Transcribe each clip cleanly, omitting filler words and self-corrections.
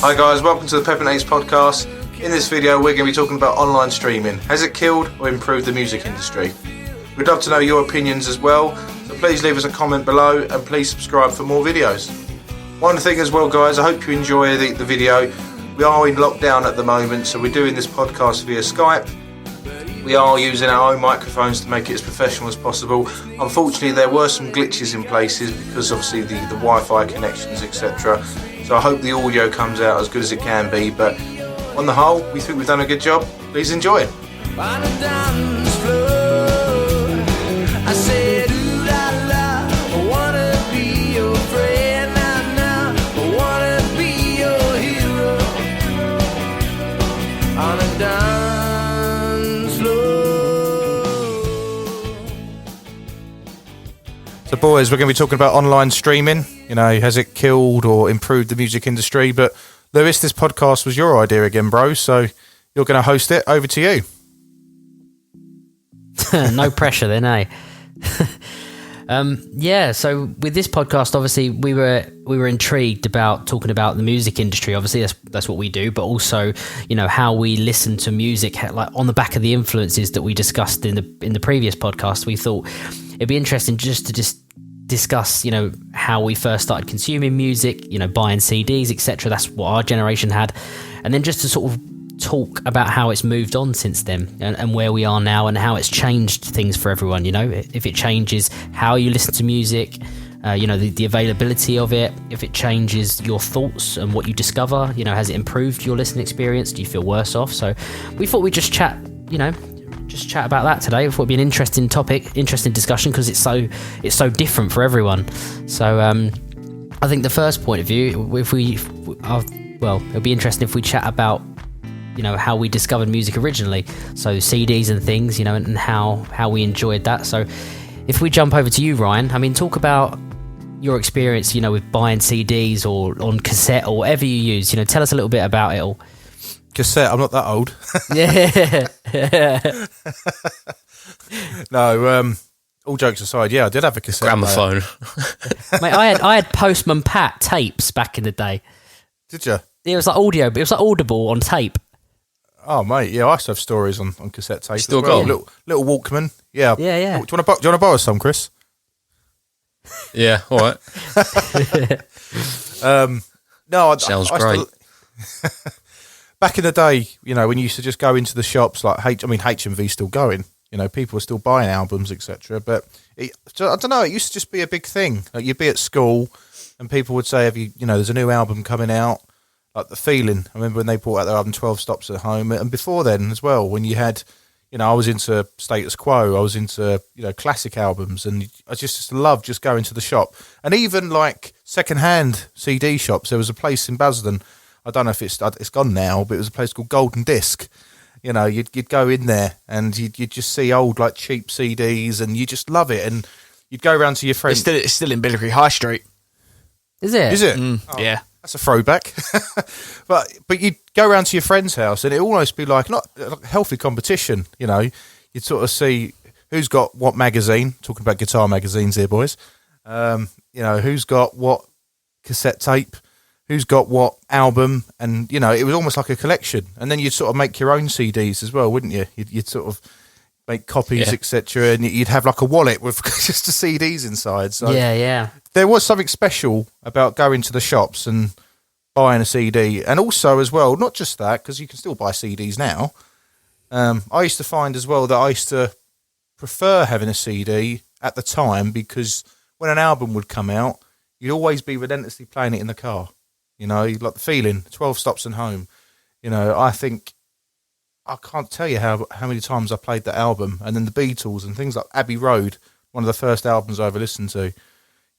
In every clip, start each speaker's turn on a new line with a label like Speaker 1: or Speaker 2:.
Speaker 1: Hi guys, welcome to the Peppermint Apes Podcast. In this video we're going to be talking about online streaming. Has it killed or improved the music industry? We'd love to know your opinions as well, so please leave us a comment below and please subscribe for more videos. One thing as well guys, I hope you enjoy the video. We are in lockdown at the moment, so we're doing this podcast via Skype. We are using our own microphones to make it as professional as possible. Unfortunately there were some glitches in places because obviously the Wi-Fi connections, etc. So I hope the audio comes out as good as it can be, but on the whole, we think we've done a good job. Please enjoy it. So boys, we're going to be talking about online streaming. You know, has it killed or improved the music industry? But Lewis, this podcast was your idea again, bro. So you're going to host it. Over to you.
Speaker 2: No pressure then, eh? So with this podcast, obviously we were intrigued about talking about the music industry. Obviously that's what we do, but also, you know, how we listen to music, like on the back of the influences that we discussed in the previous podcast. We thought it'd be interesting just to discuss, you know, how we first started consuming music, you know, buying CDs, etc. That's what our generation had, and then just to sort of talk about how it's moved on since then and where we are now and how it's changed things for everyone. You know, if it changes how you listen to music, you know, the availability of it, if it changes your thoughts and what you discover, you know, has it improved your listening experience? Do you feel worse off? So we thought we'd just chat about that today. We thought it'd be an interesting topic, interesting discussion, because it's so different for everyone. So I think the first point of view, it'll be interesting if we chat about, you know, how we discovered music originally, so CDs and things, you know, and how we enjoyed that. So if we jump over to you, Ryan, I mean, talk about your experience, you know, with buying CDs or on cassette or whatever you use. You know, tell us a little bit about it all.
Speaker 1: Cassette, I'm not that old.
Speaker 2: Yeah.
Speaker 1: No, all jokes aside, yeah, I did have a cassette
Speaker 3: gramophone.
Speaker 2: Mate, I had Postman Pat tapes back in the day.
Speaker 1: Did you?
Speaker 2: Yeah, it was like audio, but it was like Audible on tape.
Speaker 1: Oh mate, yeah, I used to have stories on cassette tape.
Speaker 3: Still
Speaker 1: as well.
Speaker 3: got
Speaker 1: little Walkman. Yeah.
Speaker 2: Yeah.
Speaker 1: Do you want to borrow some, Chris?
Speaker 3: Yeah, all right.
Speaker 1: No,
Speaker 3: Sounds great.
Speaker 1: Back in the day, you know, when you used to just go into the shops like HMV's still going. You know, people are still buying albums, etc. But I don't know. It used to just be a big thing. Like you'd be at school, and people would say, there's a new album coming out." Like The Feeling. I remember when they brought out their album 12 Stops at Home, and before then as well, when you had, you know, I was into Status Quo, I was into, you know, classic albums, and I just loved just going to the shop. And even like second-hand CD shops, there was a place in Basildon, I don't know if it's gone now, but it was a place called Golden Disc. You know, you'd go in there and you'd just see old, like, cheap CDs, and you just love it, and you'd go around to your friends.
Speaker 4: It's still in Billericay High Street.
Speaker 2: Is it?
Speaker 1: Is it?
Speaker 4: Yeah.
Speaker 1: That's a throwback. but you'd go around to your friend's house and it'd almost be like not like a healthy competition, you know. You'd sort of see who's got what magazine, talking about guitar magazines here, boys. You know, who's got what cassette tape, who's got what album, and, you know, it was almost like a collection. And then you'd sort of make your own CDs as well, wouldn't you? You'd sort of make copies, etc. And you'd have like a wallet with just the CDs inside. So
Speaker 2: Yeah.
Speaker 1: there was something special about going to the shops and buying a CD. And also as well, not just that, because you can still buy CDs now. I used to find as well that I used to prefer having a CD at the time, because when an album would come out, you'd always be relentlessly playing it in the car. You know, like The Feeling, 12 Stops and Home. You know, I can't tell you how many times I played that album. And then the Beatles and things like Abbey Road, one of the first albums I ever listened to.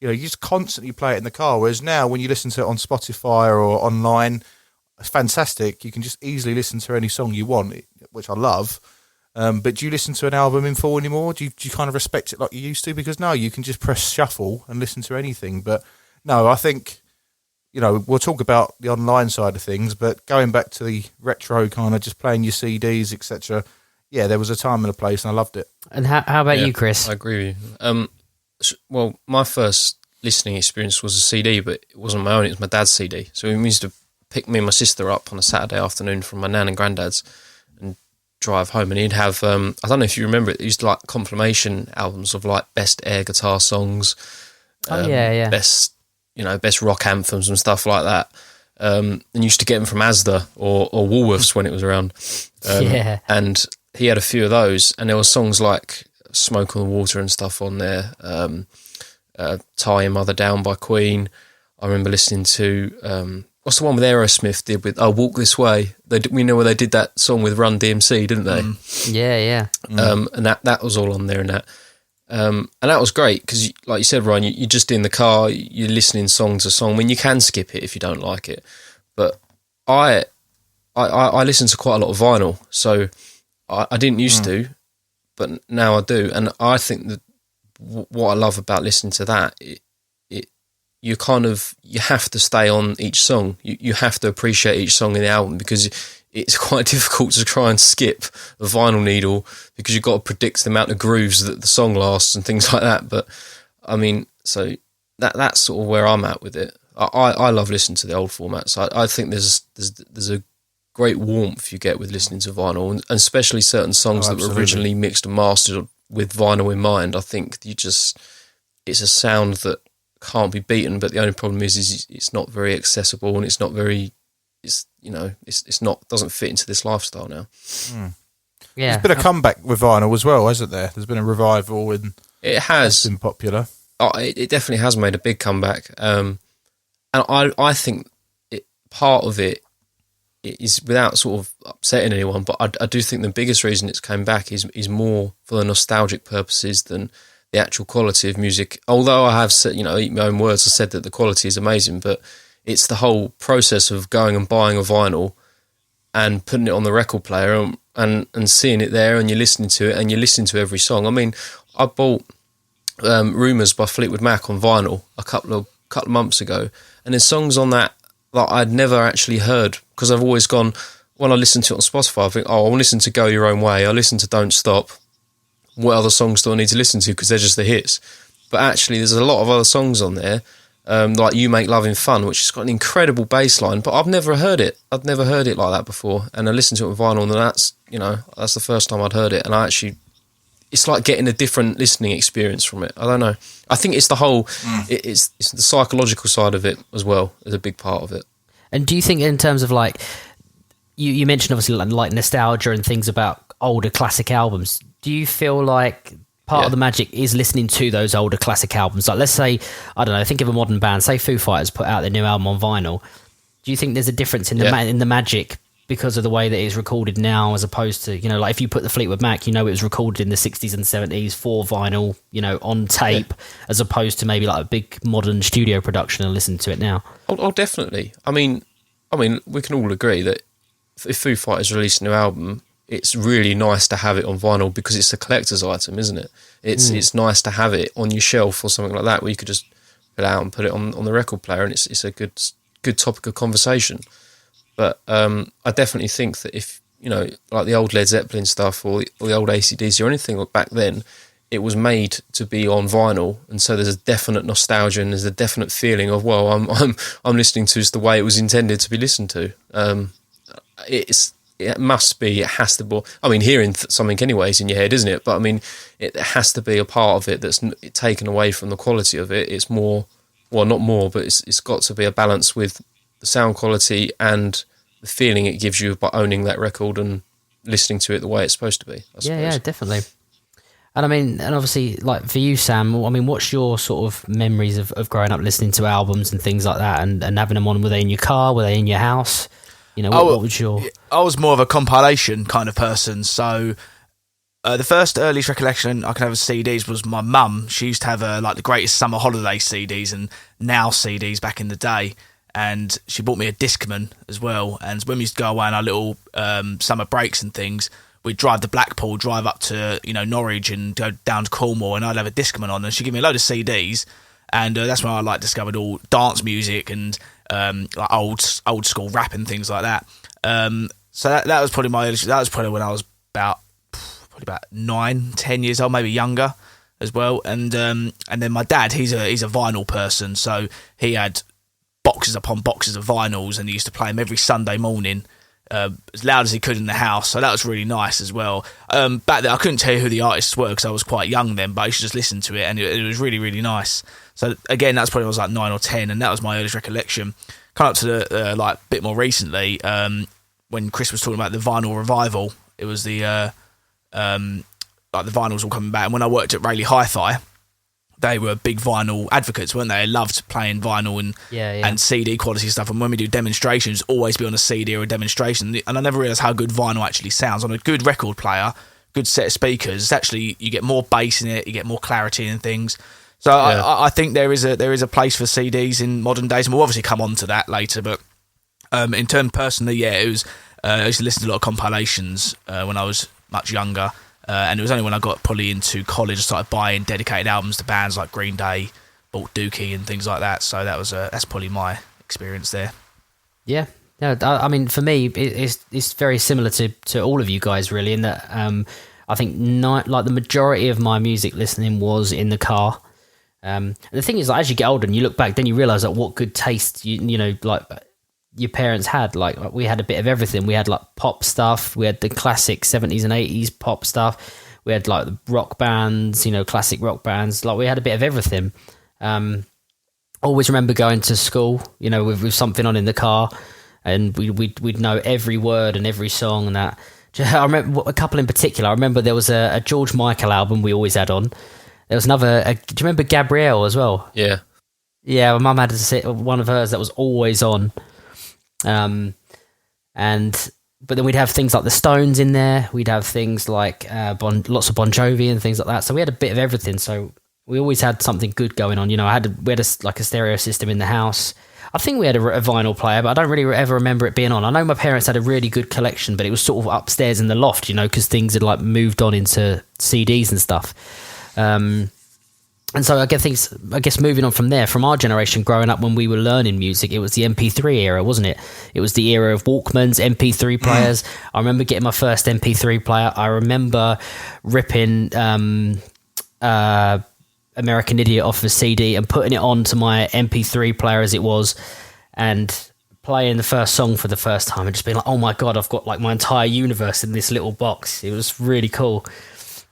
Speaker 1: You know, you just constantly play it in the car. Whereas now, when you listen to it on Spotify or online, it's fantastic. You can just easily listen to any song you want, which I love. But do you listen to an album in full anymore? Do you kind of respect it like you used to? Because no, you can just press shuffle and listen to anything. But no, I think, you know, we'll talk about the online side of things, but going back to the retro kind of just playing your CDs, etc. Yeah, there was a time and a place, and I loved it.
Speaker 2: And how about you, Chris?
Speaker 3: I agree with you. Well, my first listening experience was a CD, but it wasn't my own, it was my dad's CD. So we used to pick me and my sister up on a Saturday afternoon from my nan and granddad's and drive home, and he'd have I don't know if you remember it, he used to like compilation albums of like best air guitar songs, best rock anthems and stuff like that. And used to get them from Asda or Woolworths when it was around. And he had a few of those, and there were songs like Smoke on the Water and stuff on there. Tie Your Mother Down by Queen. I remember listening to what's the one with Aerosmith did with Walk This Way. We know where they did that song with Run DMC, didn't they? And that was all on there and that. And that was great because, like you said, Ryan, you're just in the car, you're listening song to song. I mean, you can skip it if you don't like it, but I listen to quite a lot of vinyl, so I didn't used to, but now I do. And I think that what I love about listening to that, you have to stay on each song. You have to appreciate each song in the album, because it's quite difficult to try and skip the vinyl needle, because you've got to predict the amount of grooves that the song lasts and things like that. But I mean, so that's sort of where I'm at with it. I love listening to the old formats. I think there's a great warmth you get with listening to vinyl, and especially certain songs that were originally mixed and mastered with vinyl in mind. I think it's a sound that can't be beaten, but the only problem is it's not very accessible, and it's not very, doesn't fit into this lifestyle now.
Speaker 2: Yeah,
Speaker 1: there's been a comeback with vinyl as well, hasn't there? There's been a revival, and
Speaker 3: it has
Speaker 1: been popular.
Speaker 3: It definitely has made a big comeback, and I think part of it is, without sort of upsetting anyone, but I do think the biggest reason it's came back is more for the nostalgic purposes than the actual quality of music. Although I have said, eat my own words, I said that the quality is amazing, but it's the whole process of going and buying a vinyl and putting it on the record player and seeing it there, and you're listening to it, and you're listening to every song. I mean, I bought Rumours by Fleetwood Mac on vinyl a couple of months ago, and there's songs on that I'd never actually heard, because I've always gone, when I listen to it on Spotify, I think, I'll listen to Go Your Own Way, I'll listen to Don't Stop. What other songs do I need to listen to, because they're just the hits? But actually, there's a lot of other songs on there, like You Make Loving Fun, which has got an incredible bass line, but I've never heard it. I'd never heard it like that before, and I listened to it on vinyl, and that's the first time I'd heard it, and it's like getting a different listening experience from it. I don't know. I think it's the whole, it's the psychological side of it as well, is a big part of it.
Speaker 2: And do you think, in terms of like, you mentioned obviously like nostalgia and things about older classic albums, do you feel like part of the magic is listening to those older classic albums? Like, let's say, I don't know, think of a modern band, say Foo Fighters put out their new album on vinyl. Do you think there's a difference in the magic because of the way that it's recorded now, as opposed to, like if you put the Fleetwood Mac, it was recorded in the 60s and 70s for vinyl, on tape, as opposed to maybe like a big modern studio production, and listen to it now?
Speaker 3: Oh, definitely. I mean, we can all agree that if Foo Fighters release a new album, it's really nice to have it on vinyl, because it's a collector's item, isn't it? It's nice to have it on your shelf or something like that, where you could just put it out and put it on the record player, and it's a good topic of conversation. But I definitely think that if, like the old Led Zeppelin stuff, or the old AC/DC or anything like back then, it was made to be on vinyl, and so there's a definite nostalgia, and there's a definite feeling of, well, I'm listening to this the way it was intended to be listened to. It has to be. I mean, hearing something anyways in your head, isn't it? But I mean, it has to be a part of it that's taken away from the quality of it. It's more, well, not more, but it's got to be a balance with the sound quality and the feeling it gives you by owning that record and listening to it the way it's supposed to be, I suppose.
Speaker 2: Yeah, definitely. And I mean, and obviously, like for you, Sam, I mean, what's your sort of memories of growing up listening to albums and things like that, and having them on? Were they in your car? Were they in your house? What was your...
Speaker 4: I was more of a compilation kind of person, so the first earliest recollection I can have of CDs was my mum. She used to have like the greatest summer holiday CDs and Now CDs back in the day, and she bought me a Discman as well. And when we used to go away on our little summer breaks and things, we'd drive to Blackpool, drive up to Norwich, and go down to Cornwall, and I'd have a Discman on, and she'd give me a load of CDs, and that's when I discovered all dance music and like old school rap and things like that. So that was probably when I was about 9-10 years old, maybe younger as well. And then my dad, he's a vinyl person, so he had boxes upon boxes of vinyls, and he used to play them every Sunday morning, as loud as he could in the house. So that was really nice as well. Back then, I couldn't tell you who the artists were because I was quite young then, but I used to just listen to it, and it was really, really nice. So again, that's probably when I was like 9 or 10, and that was my earliest recollection. Come up to the like bit more recently, when Chris was talking about the vinyl revival. It was the like the vinyls all coming back, and when I worked at Rayleigh Hi-Fi, they were big vinyl advocates, weren't they? They loved playing vinyl and CD quality stuff. And when we do demonstrations, always be on a CD or a demonstration. And I never realised how good vinyl actually sounds on a good record player, good set of speakers. It's actually, you get more bass in it, you get more clarity and things. So I think there is a place for CDs in modern days, and we'll obviously come on to that later. But in terms personally, it was I used to listen to a lot of compilations when I was much younger. And it was only when I got probably into college I started buying dedicated albums to bands like Green Day, bought Dookie and things like that. So that's probably my experience there.
Speaker 2: Yeah. I mean, for me, it's very similar to all of you guys, really, in that I think like the majority of my music listening was in the car. The thing is, like, as you get older and you look back, then you realise that what good taste you know, like your parents had. Like we had a bit of everything. We had like pop stuff, we had the classic 70s and 80s pop stuff, we had like the rock bands, you know, classic rock bands. Like we had a bit of everything. Always remember going to school, you know, with something on in the car, and we'd know every word and every song and that. I remember a couple in particular. I remember there was a George Michael album we always had on. There was another do you remember Gabrielle as well?
Speaker 3: Yeah,
Speaker 2: my mum had one of hers that was always on. But then we'd have things like the Stones in there. We'd have things like lots of Bon Jovi and things like that. So we had a bit of everything. So we always had something good going on. You know, we had a stereo system in the house. I think we had a vinyl player, but I don't really ever remember it being on. I know my parents had a really good collection, but it was sort of upstairs in the loft, you know, because things had like moved on into CDs and stuff. And so I guess moving on from there, from our generation growing up when we were learning music, it was the MP3 era, wasn't it? It was the era of Walkmans, MP3 players. I remember getting my first MP3 player. I remember ripping American Idiot off a CD and putting it onto my MP3 player as it was, and playing the first song for the first time and just being like, oh my God, I've got like my entire universe in this little box. It was really cool.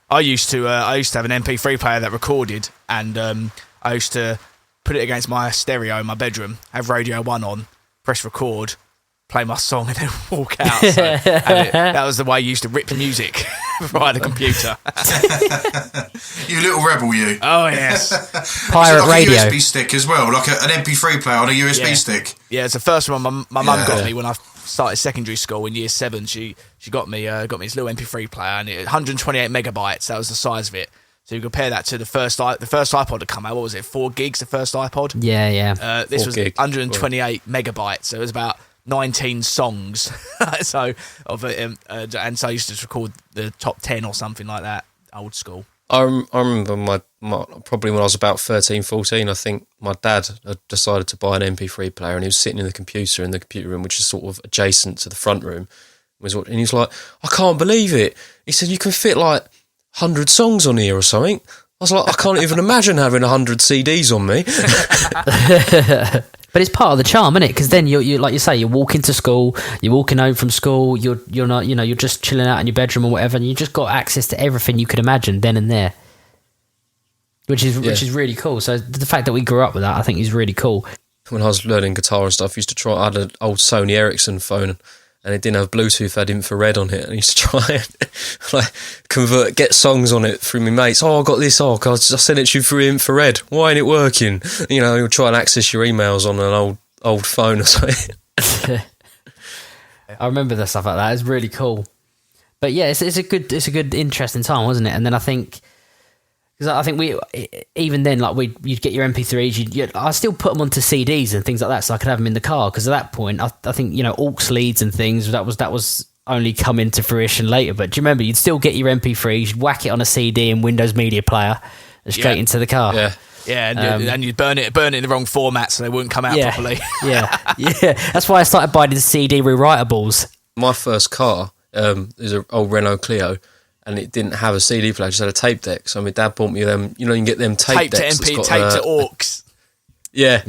Speaker 4: I used to have an MP3 player that recorded, and I used to put it against my stereo in my bedroom, have Radio 1 on, press record, play my song, and then walk out. So, that was the way I used to rip music via the computer.
Speaker 5: You little rebel, you.
Speaker 4: Oh, yes.
Speaker 2: Pirate
Speaker 5: like
Speaker 2: radio.
Speaker 5: A USB stick as well, like an MP3 player on a USB stick.
Speaker 4: Yeah, it's the first one my mum got me when I started secondary school in year 7. She got me this little MP3 player, and 128 megabytes. That was the size of it. So you compare that to the first iPod to come out. What was it? 4 gigs. The first iPod.
Speaker 2: Yeah.
Speaker 4: This was 128 megabytes. So it was about 19 songs. So and so I used to record the top 10 or something like that. Old school.
Speaker 3: I remember my probably when I was about 13, 14, I think my dad had decided to buy an MP3 player, and he was sitting in the computer room, which is sort of adjacent to the front room. And he was like, I can't believe it. He said, you can fit like 100 songs on here or something. I was like, I can't even imagine having 100 CDs on me.
Speaker 2: But it's part of the charm, isn't it? Because then you like you say, you're walking to school, you're walking home from school, you're not, you know, you're just chilling out in your bedroom or whatever, and you just got access to everything you could imagine then and there, which is really cool. So the fact that we grew up with that, I think, is really cool.
Speaker 3: When I was learning guitar and stuff, I had an old Sony Ericsson phone, and it didn't have Bluetooth, had infrared on it, and I used to try and get songs on it through my mates. Oh, I got this, I sent it to you through infrared. Why ain't it working? You know, you'll try and access your emails on an old phone or something.
Speaker 2: I remember the stuff like that. It's really cool. But yeah, it's a good, interesting time, wasn't it? And then I think we, even then, like you'd get your MP3s, I still put them onto CDs and things like that, so I could have them in the car. Because at that point, I think, you know, aux leads and things, that was only come into fruition later. But do you remember, you'd still get your MP3s, you'd whack it on a CD in Windows Media Player, and straight into the car.
Speaker 4: Yeah, and you'd burn it in the wrong format so they wouldn't come out properly.
Speaker 2: yeah. That's why I started buying the CD rewritables.
Speaker 3: My first car is an old Renault Clio, and it didn't have a CD player, it just had a tape deck. So my dad bought me them, you know, you can get them tape decks.
Speaker 4: Tape to MP, tape to aux.
Speaker 3: Yeah.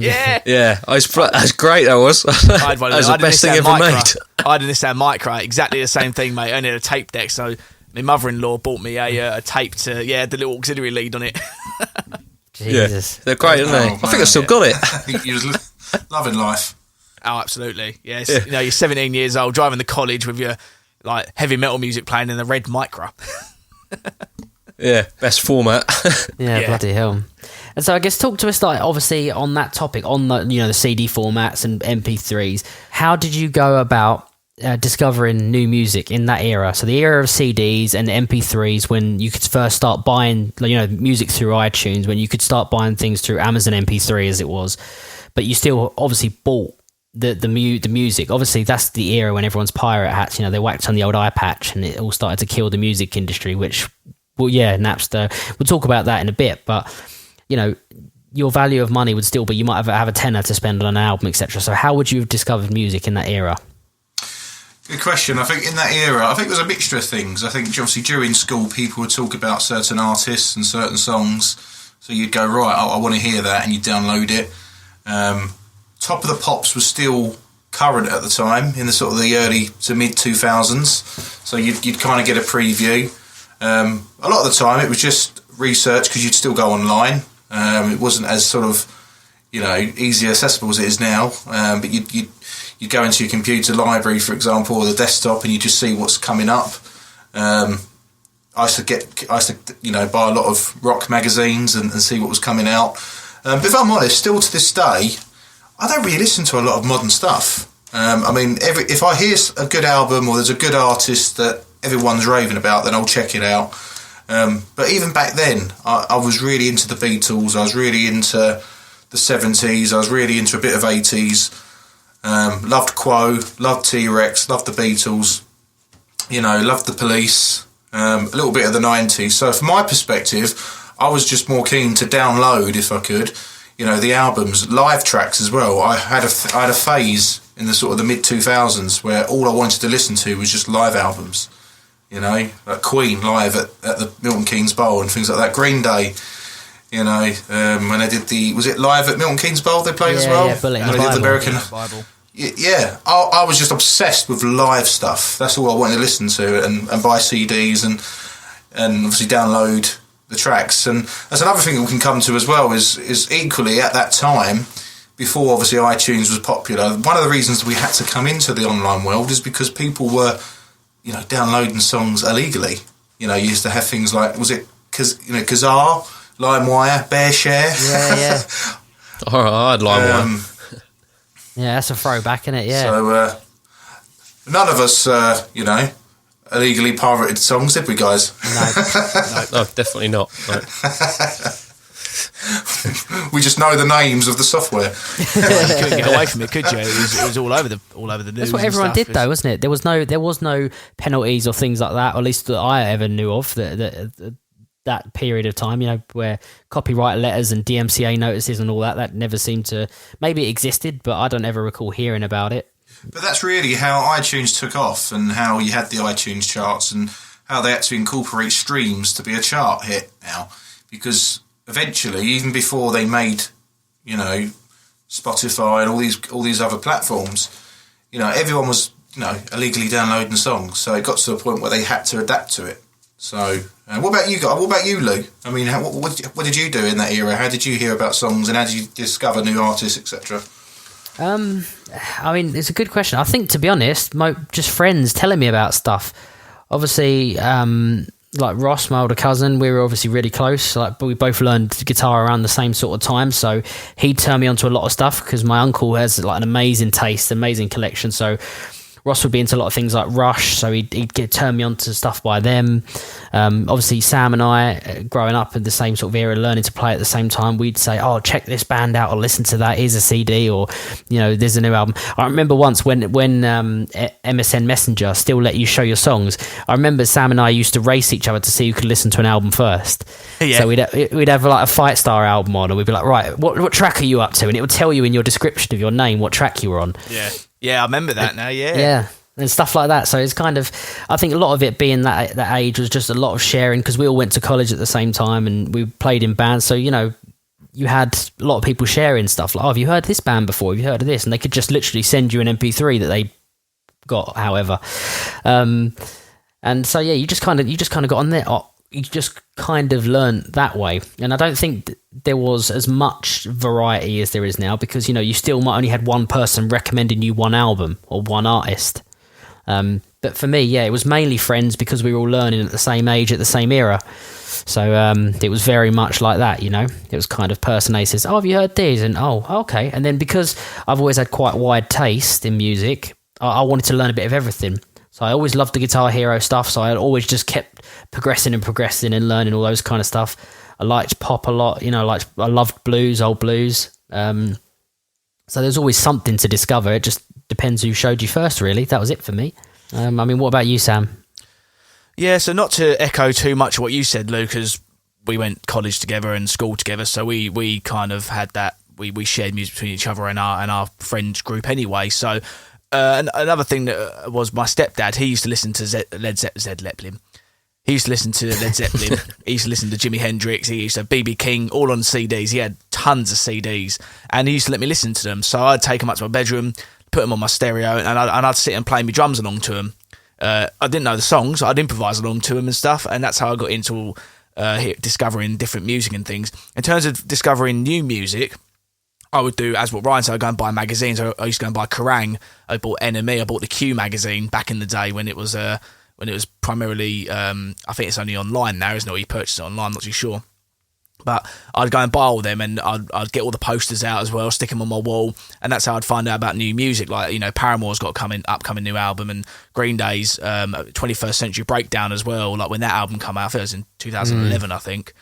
Speaker 3: That's great. That was.
Speaker 4: I had one of
Speaker 3: that was the best thing ever made.
Speaker 4: I had an Nissan Micra, exactly the same thing, mate. Only had a tape deck. So my mother-in-law bought me a tape to the little auxiliary lead on it.
Speaker 2: Jesus,
Speaker 3: they're great, aren't they? I think I still got it.
Speaker 5: You was loving life.
Speaker 4: Oh, absolutely. Yes. You know, you're 17 years old, driving to college with your like heavy metal music playing in the red Micra.
Speaker 3: Yeah, best format.
Speaker 2: Yeah, bloody hell. And so I guess talk to us, like, obviously on that topic, on the, you know, the CD formats and MP3s. How did you go about discovering new music in that era? So the era of CDs and MP3s, when you could first start buying, you know, music through iTunes, when you could start buying things through Amazon MP3 as it was, but you still obviously bought the music. Obviously that's the era when everyone's pirate hats, you know, they whacked on the old eye patch and it all started to kill the music industry, which, well, yeah, Napster. We'll talk about that in a bit, but you know, your value of money would still be, you might have a tenner to spend on an album, etc. So how would you have discovered music in that era?
Speaker 5: Good question. I think in that era, I think it was a mixture of things. I think obviously during school, people would talk about certain artists and certain songs. So you'd go, right, I want to hear that, and you'd download it. Top of the Pops was still current at the time, in the sort of the early to mid 2000s. So you'd kind of get a preview. A lot of the time, it was just research because you'd still go online. It wasn't as sort of, you know, easy accessible as it is now. But you'd go into your computer library, for example, or the desktop, and you just see what's coming up. I used to you know, buy a lot of rock magazines and see what was coming out. But if I'm honest, still to this day, I don't really listen to a lot of modern stuff. I mean, if I hear a good album or there's a good artist that everyone's raving about, then I'll check it out. But even back then, I was really into the Beatles. I was really into the 70s. I was really into a bit of 80s. Loved Quo, loved T-Rex, loved the Beatles. You know, loved the Police. A little bit of the 90s. So from my perspective, I was just more keen to download, if I could, you know, the albums, live tracks as well. I had a phase in the sort of the mid 2000s where all I wanted to listen to was just live albums. You know, like Queen live at the Milton Keynes Bowl and things like that. Green Day, you know, when they did was it live at Milton Keynes Bowl they played as well?
Speaker 2: Yeah, Bullet in the
Speaker 5: Bible.
Speaker 2: Bible.
Speaker 5: Did the American
Speaker 4: Bible.
Speaker 5: Yeah, I was just obsessed with live stuff. That's all I wanted to listen to and buy CDs and obviously download the tracks. And that's another thing we can come to as well is equally at that time, before obviously iTunes was popular, one of the reasons we had to come into the online world is because people were, you know, downloading songs illegally. You know, you used to have things like, was it Kazaa, LimeWire, BearShare?
Speaker 2: Yeah.
Speaker 3: Oh, I had LimeWire.
Speaker 2: Yeah, that's a throwback, isn't it? Yeah.
Speaker 5: So none of us, you know, illegally pirated songs, did we, guys?
Speaker 3: No, definitely not. No.
Speaker 5: We just know the names of the software.
Speaker 4: You couldn't get away from it, could you? It was all over the news.
Speaker 2: That's what everyone did, though, wasn't it? There was no penalties or things like that, or at least that I ever knew of. That period of time, you know, where copyright letters and DMCA notices and all that never seemed to. Maybe it existed, but I don't ever recall hearing about it.
Speaker 5: But that's really how iTunes took off, and how you had the iTunes charts, and how they had to incorporate streams to be a chart hit now, because eventually, even before they made, you know, Spotify and all these other platforms, you know, everyone was, you know, illegally downloading songs. So it got to the point where they had to adapt to it. So, what about you guys? What about you, Lou? I mean, what did you do in that era? How did you hear about songs, and how did you discover new artists, etc.?
Speaker 2: I mean, it's a good question. I think, to be honest, just friends telling me about stuff. Obviously, like Ross, my older cousin, we were obviously really close. Like, but we both learned guitar around the same sort of time, so he'd turn me onto a lot of stuff because my uncle has like an amazing taste, amazing collection. So Ross would be into a lot of things like Rush, so he'd turn me on to stuff by them. Obviously, Sam and I, growing up in the same sort of era, learning to play at the same time, we'd say, oh, check this band out, or listen to that, here's a CD, or, you know, there's a new album. I remember once when MSN Messenger still let you show your songs, I remember Sam and I used to race each other to see who could listen to an album first. Yeah. So we'd have like a Fight Star album on, and we'd be like, right, what track are you up to? And it would tell you in your description of your name what track you were on.
Speaker 4: Yeah, I remember that now, yeah.
Speaker 2: Yeah, and stuff like that. So it's kind of, I think a lot of it being that age was just a lot of sharing, because we all went to college at the same time and we played in bands. So, you know, you had a lot of people sharing stuff like, oh, have you heard this band before? Have you heard of this? And they could just literally send you an MP3 that they got, however. And so, yeah, you just kind of got on there. You just kind of learned that way. And I don't think there was as much variety as there is now, because, you still might only had one person recommending you one album or one artist. But for me, yeah, it was mainly friends, because we were all learning at the same age, at the same era. So it was very much like that, It was kind of person A says, oh, have you heard these? And, oh, okay. And then because I've always had quite wide taste in music, I wanted to learn a bit of everything. So I always loved the Guitar Hero stuff, so I always just kept progressing and learning all those kind of stuff. I liked pop a lot, I loved blues, old blues. So there's always something to discover. It just depends who showed you first, really. That was it for me. What about you, Sam?
Speaker 4: Yeah, so not to echo too much of what you said, Luke, as we went college together and school together, so we kind of had that, we shared music between each other and our friends group anyway, so... another thing that was my stepdad, he used to listen to Led Zeppelin. He used to listen to Led Zeppelin. He used to listen to Jimi Hendrix. He used to B.B. King, all on CDs. He had tons of CDs, and he used to let me listen to them. So I'd take them up to my bedroom, put them on my stereo, and I'd sit and play my drums along to them. I didn't know the songs. I'd improvise along to them and stuff, and that's how I got into discovering different music and things. In terms of discovering new music, I would do as what Ryan said. I'd go and buy magazines. I used to go and buy Kerrang. I bought NME. I bought the Q magazine back in the day when it was primarily. I think it's only online now, isn't it? Or you purchase it online. I'm not too sure. But I'd go and buy all them, and I'd get all the posters out as well, stick them on my wall, and that's how I'd find out about new music. Like, Paramore's got upcoming new album, and Green Day's 21st Century Breakdown as well. Like when that album came out, I think it was in 2011, I think.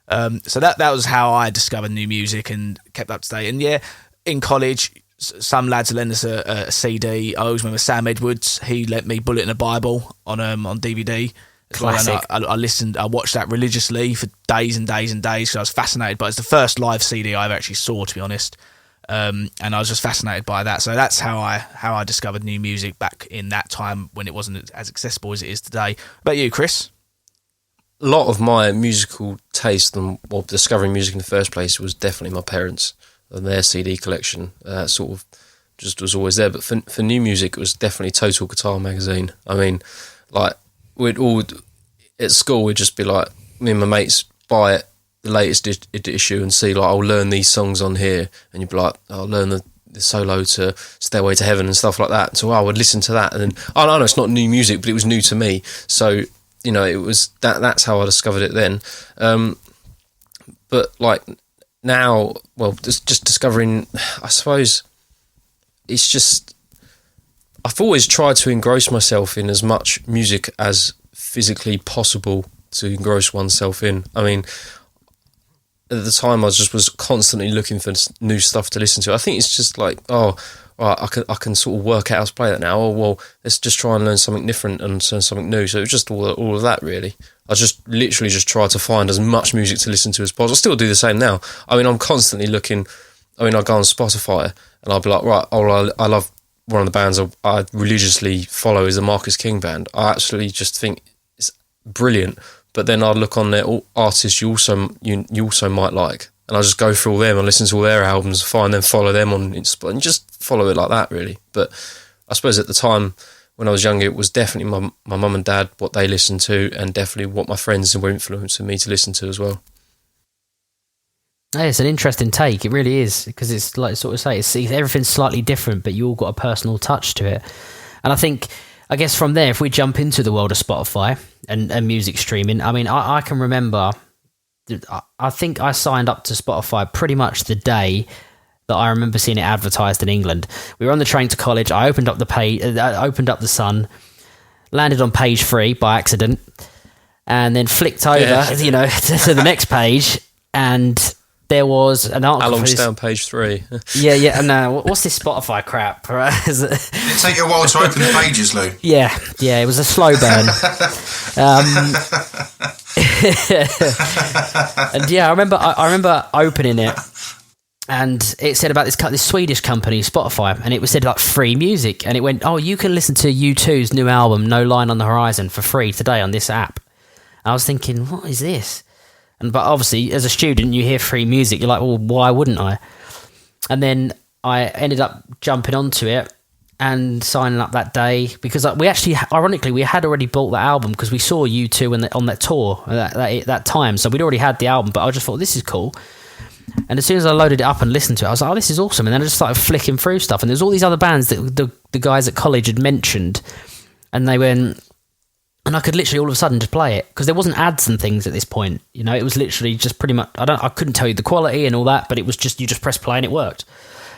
Speaker 4: So that was how I discovered new music and kept up to date. And yeah, in college, some lads would lend us a CD. I always remember Sam Edwards. He lent me Bullet in the Bible on DVD.
Speaker 2: Classic.
Speaker 4: And I watched that religiously for days and days and days, because I was fascinated by it. It's the first live CD I ever actually saw, to be honest. And I was just fascinated by that. So that's how I discovered new music back in that time when it wasn't as accessible as it is today. What about you, Chris?
Speaker 3: A lot of my musical taste and discovering music in the first place was definitely my parents and their CD collection. Sort of just was always there. But for new music, it was definitely Total Guitar magazine. I mean, like, we'd all at school, we'd just be like, me and my mates buy it, the latest issue, and see, like, I'll learn these songs on here, and you'd be like, I'll learn the solo to Stairway to Heaven and stuff like that. So I would listen to that, and then I know it's not new music, but it was new to me. So it was that's how I discovered it then. But like now, well, just discovering, I suppose it's just, I've always tried to engross myself in as much music as physically possible to engross oneself in. I mean, at the time I was constantly looking for new stuff to listen to. I think it's just like, I can sort of work out how to play that now. Oh, well, let's just try and learn something different and learn something new. So it was just all of that, really. I just literally just try to find as much music to listen to as possible. I still do the same now. I mean, I'm constantly looking. I mean, I go on Spotify and I'll be like, right, I love one of the bands I religiously follow is the Marcus King band. I actually just think it's brilliant. But then I'd look on their artists you also might like. And I just go through all them and listen to all their albums, find them, follow them on Insta, and just follow it like that, really. But I suppose at the time when I was younger, it was definitely my mum and dad, what they listened to, and definitely what my friends were influencing me to listen to as well.
Speaker 2: Hey, it's an interesting take. It really is, because it's like sort of say, everything's slightly different, but you all got a personal touch to it. And I guess from there, if we jump into the world of Spotify and music streaming, I mean, I can remember, I think I signed up to Spotify pretty much the day that I remember seeing it advertised in England. We were on the train to college. I opened up the page, opened up the Sun, landed on page 3 by accident, and then flicked over, to the next page, and there was an article.
Speaker 3: How long's down page 3?
Speaker 2: Yeah. And what's this Spotify crap? Right?
Speaker 5: Did it take you a while to open the pages, Lou?
Speaker 2: Yeah. It was a slow burn. And yeah, I remember opening it, and it said about this Swedish company, Spotify, and it said like free music, and it went, oh, you can listen to U2's new album, No Line on the Horizon, for free today on this app. And I was thinking, what is this? But obviously, as a student, you hear free music, you're like, well, why wouldn't I? And then I ended up jumping onto it and signing up that day because we actually, ironically, we had already bought the album because we saw U2 on that tour at that time. So we'd already had the album, but I just thought, this is cool. And as soon as I loaded it up and listened to it, I was like, oh, this is awesome. And then I just started flicking through stuff. And there's all these other bands that the guys at college had mentioned. And they went... And I could literally all of a sudden just play it because there wasn't ads and things at this point. You know, it was literally just pretty much... I couldn't tell you the quality and all that, but it was just... You just press play and it worked.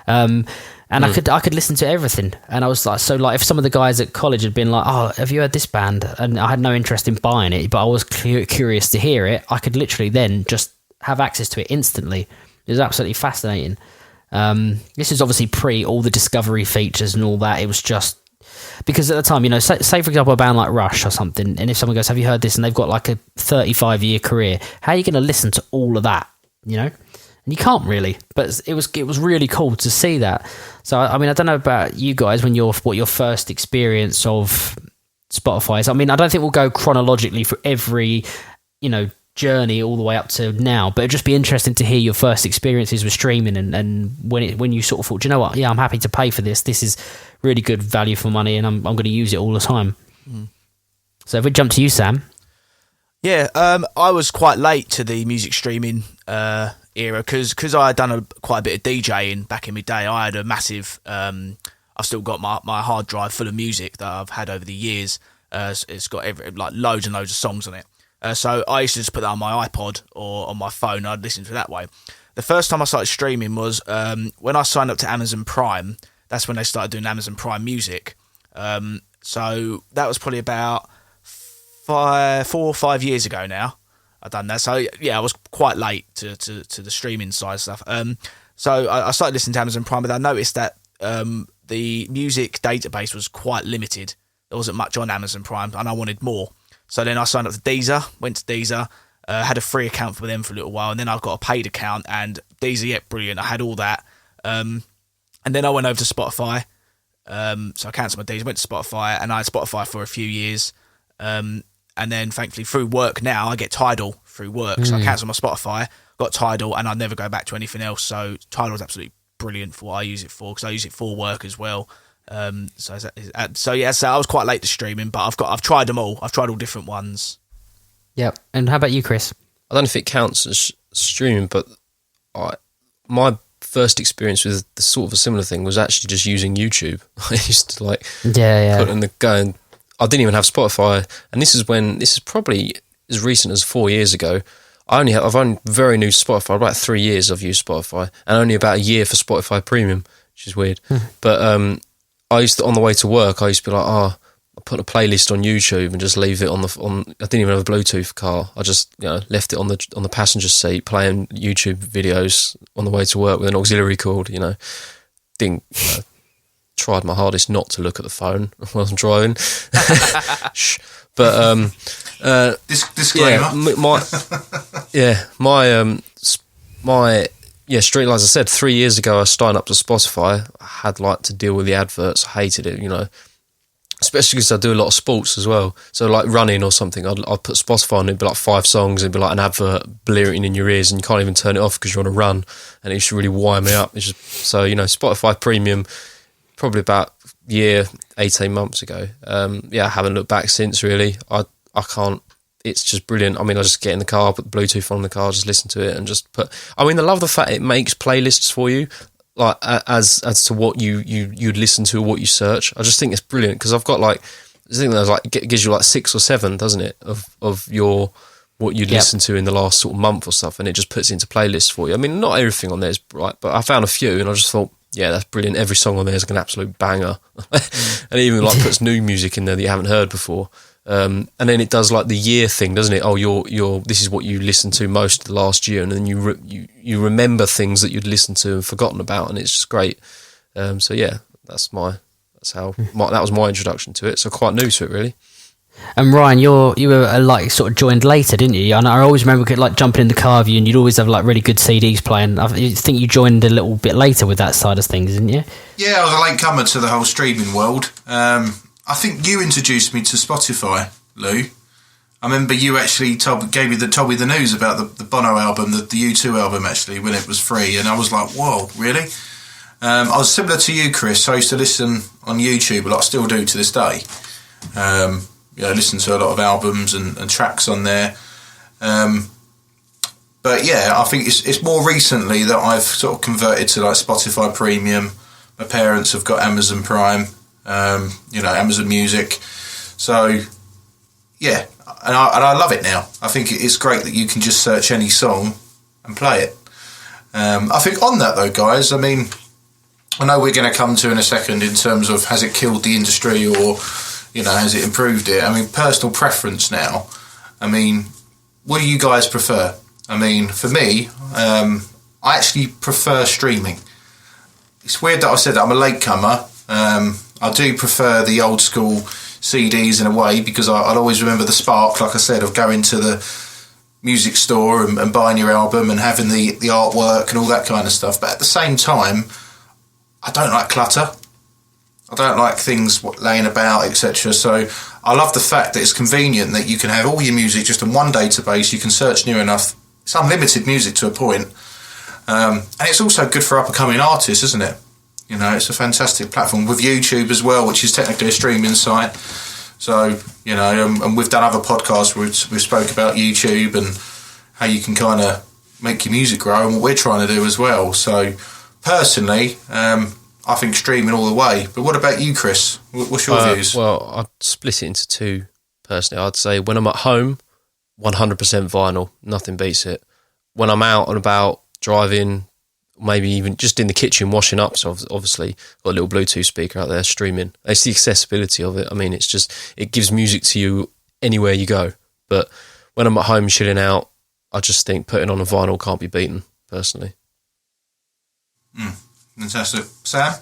Speaker 2: And I could listen to everything. And I was like... So, like, if some of the guys at college had been like, oh, have you heard this band? And I had no interest in buying it, but I was curious to hear it. I could literally then just have access to it instantly. It was absolutely fascinating. This is obviously pre all the discovery features and all that. It was just because at the time, you know, say for example a band like Rush or something, and if someone goes, have you heard this, and they've got like a 35-year career, how are you going to listen to all of that, you know? And you can't really, but it was really cool to see that. So I mean, I don't know about you guys what your first experience of Spotify is. I mean, I don't think we'll go chronologically for every, you know, journey all the way up to now, but it'd just be interesting to hear your first experiences with streaming and when you sort of thought, do you know what, yeah, I'm happy to pay for this is really good value for money and I'm going to use it all the time. So if we jump to you, Sam.
Speaker 4: Yeah, I was quite late to the music streaming era because I had done quite a bit of DJing back in my day. I had a massive I've still got my hard drive full of music that I've had over the years. It's got loads and loads of songs on it. So I used to just put that on my iPod or on my phone, and I'd listen to it that way. The first time I started streaming was when I signed up to Amazon Prime. That's when they started doing Amazon Prime Music. So that was probably about 4 or 5 years ago now. I've done that. So yeah, I was quite late to the streaming side stuff. So I started listening to Amazon Prime, but I noticed that the music database was quite limited. There wasn't much on Amazon Prime, and I wanted more. So then I signed up to Deezer, went to Deezer, had a free account for them for a little while, and then I've got a paid account, and Deezer, yeah, brilliant. I had all that. And then I went over to Spotify. So I cancelled my Deezer, went to Spotify, and I had Spotify for a few years. And then, thankfully, through work now, I get Tidal through work. So I cancelled my Spotify, got Tidal, and I'd never go back to anything else. So Tidal is absolutely brilliant for what I use it for, because I use it for work as well. So I was quite late to streaming, but I've tried them all. I've tried all different ones.
Speaker 2: Yep. And how about you, Chris?
Speaker 3: I don't know if it counts as streaming, but my first experience with the sort of a similar thing was actually just using YouTube. I used to put in the go, and I didn't even have Spotify. And this is probably as recent as 4 years ago. I've only very new to Spotify. About 3 years I've used Spotify, and only about a year for Spotify Premium, which is weird. But I used to, on the way to work, I used to be like, I put a playlist on YouTube and just leave it on. I didn't even have a Bluetooth car. I just left it on the passenger seat, playing YouTube videos on the way to work with an auxiliary cord. Tried my hardest not to look at the phone while I'm driving. But
Speaker 5: disclaimer.
Speaker 3: Street, as I said, 3 years ago, I signed up to Spotify. I had to deal with the adverts. I hated it, especially because I do a lot of sports as well. So like running or something, I'd put Spotify on, it'd be like 5 songs, it'd be like an advert blaring in your ears, and you can't even turn it off because you're on a run, and it used to really wind me up. It's just, so, Spotify Premium, probably about 18 months ago. I haven't looked back since, really. I can't. It's just brilliant. I mean, I just get in the car, put the Bluetooth on the car, just listen to it, and just put... I mean, I love the fact it makes playlists for you, like as to what you'd listen to or what you search. I just think it's brilliant, because I've got it gives you 6 or 7, doesn't it, of your what you'd listen to in the last sort of month or stuff, and it just puts it into playlists for you. I mean, not everything on there is right, but I found a few, and I just thought, yeah, that's brilliant. Every song on there is an absolute banger. And it even puts new music in there that you haven't heard before. And then it does the year thing, doesn't it? Oh, this is what you listened to most of the last year, and then you remember things that you'd listened to and forgotten about, and it's just great. So yeah, that was my introduction to it. So quite new to it, really.
Speaker 2: And Ryan, you were sort of joined later, didn't you? And I always remember jumping in the car with you, and you'd always have really good CDs playing. I think you joined a little bit later with that side of things, didn't you?
Speaker 5: Yeah, I was a late comer to the whole streaming world. I think you introduced me to Spotify, Lou. I remember you actually told me the news about the Bono album, the U2 album, actually, when it was free, and I was like, whoa, really? I was similar to you, Chris. I used to listen on YouTube, like I still do to this day. Listen to a lot of albums and tracks on there. But yeah, I think it's more recently that I've sort of converted to like Spotify Premium. My parents have got Amazon Prime, Amazon Music. So yeah, and I love it now. I think it's great that you can just search any song and play it. I think on that though, guys, I mean, I know we're going to come to in a second in terms of has it killed the industry or, has it improved it? I mean, personal preference now. I mean, what do you guys prefer? I mean, for me, I actually prefer streaming. It's weird that I said that I'm a latecomer. I do prefer the old school CDs in a way because I'll always remember the spark, like I said, of going to the music store and buying your album and having the artwork and all that kind of stuff. But at the same time, I don't like clutter. I don't like things laying about, etc. So I love the fact that it's convenient that you can have all your music just in one database. You can search near enough. It's unlimited music to a point. And it's also good for up-and-coming artists, isn't it? It's a fantastic platform with YouTube as well, which is technically a streaming site. So, and we've done other podcasts where we've spoke about YouTube and how you can kind of make your music grow and what we're trying to do as well. So, personally, I think streaming all the way. But what about you, Chris? What's your views?
Speaker 3: Well, I'd split it into two, personally. I'd say when I'm at home, 100% vinyl. Nothing beats it. When I'm out and about, driving, maybe even just in the kitchen washing up, so obviously got a little Bluetooth speaker out there streaming. It's the accessibility of it. I mean, it gives music to you anywhere you go. But when I'm at home chilling out, I just think putting on a vinyl can't be beaten, personally.
Speaker 5: Fantastic. Sam?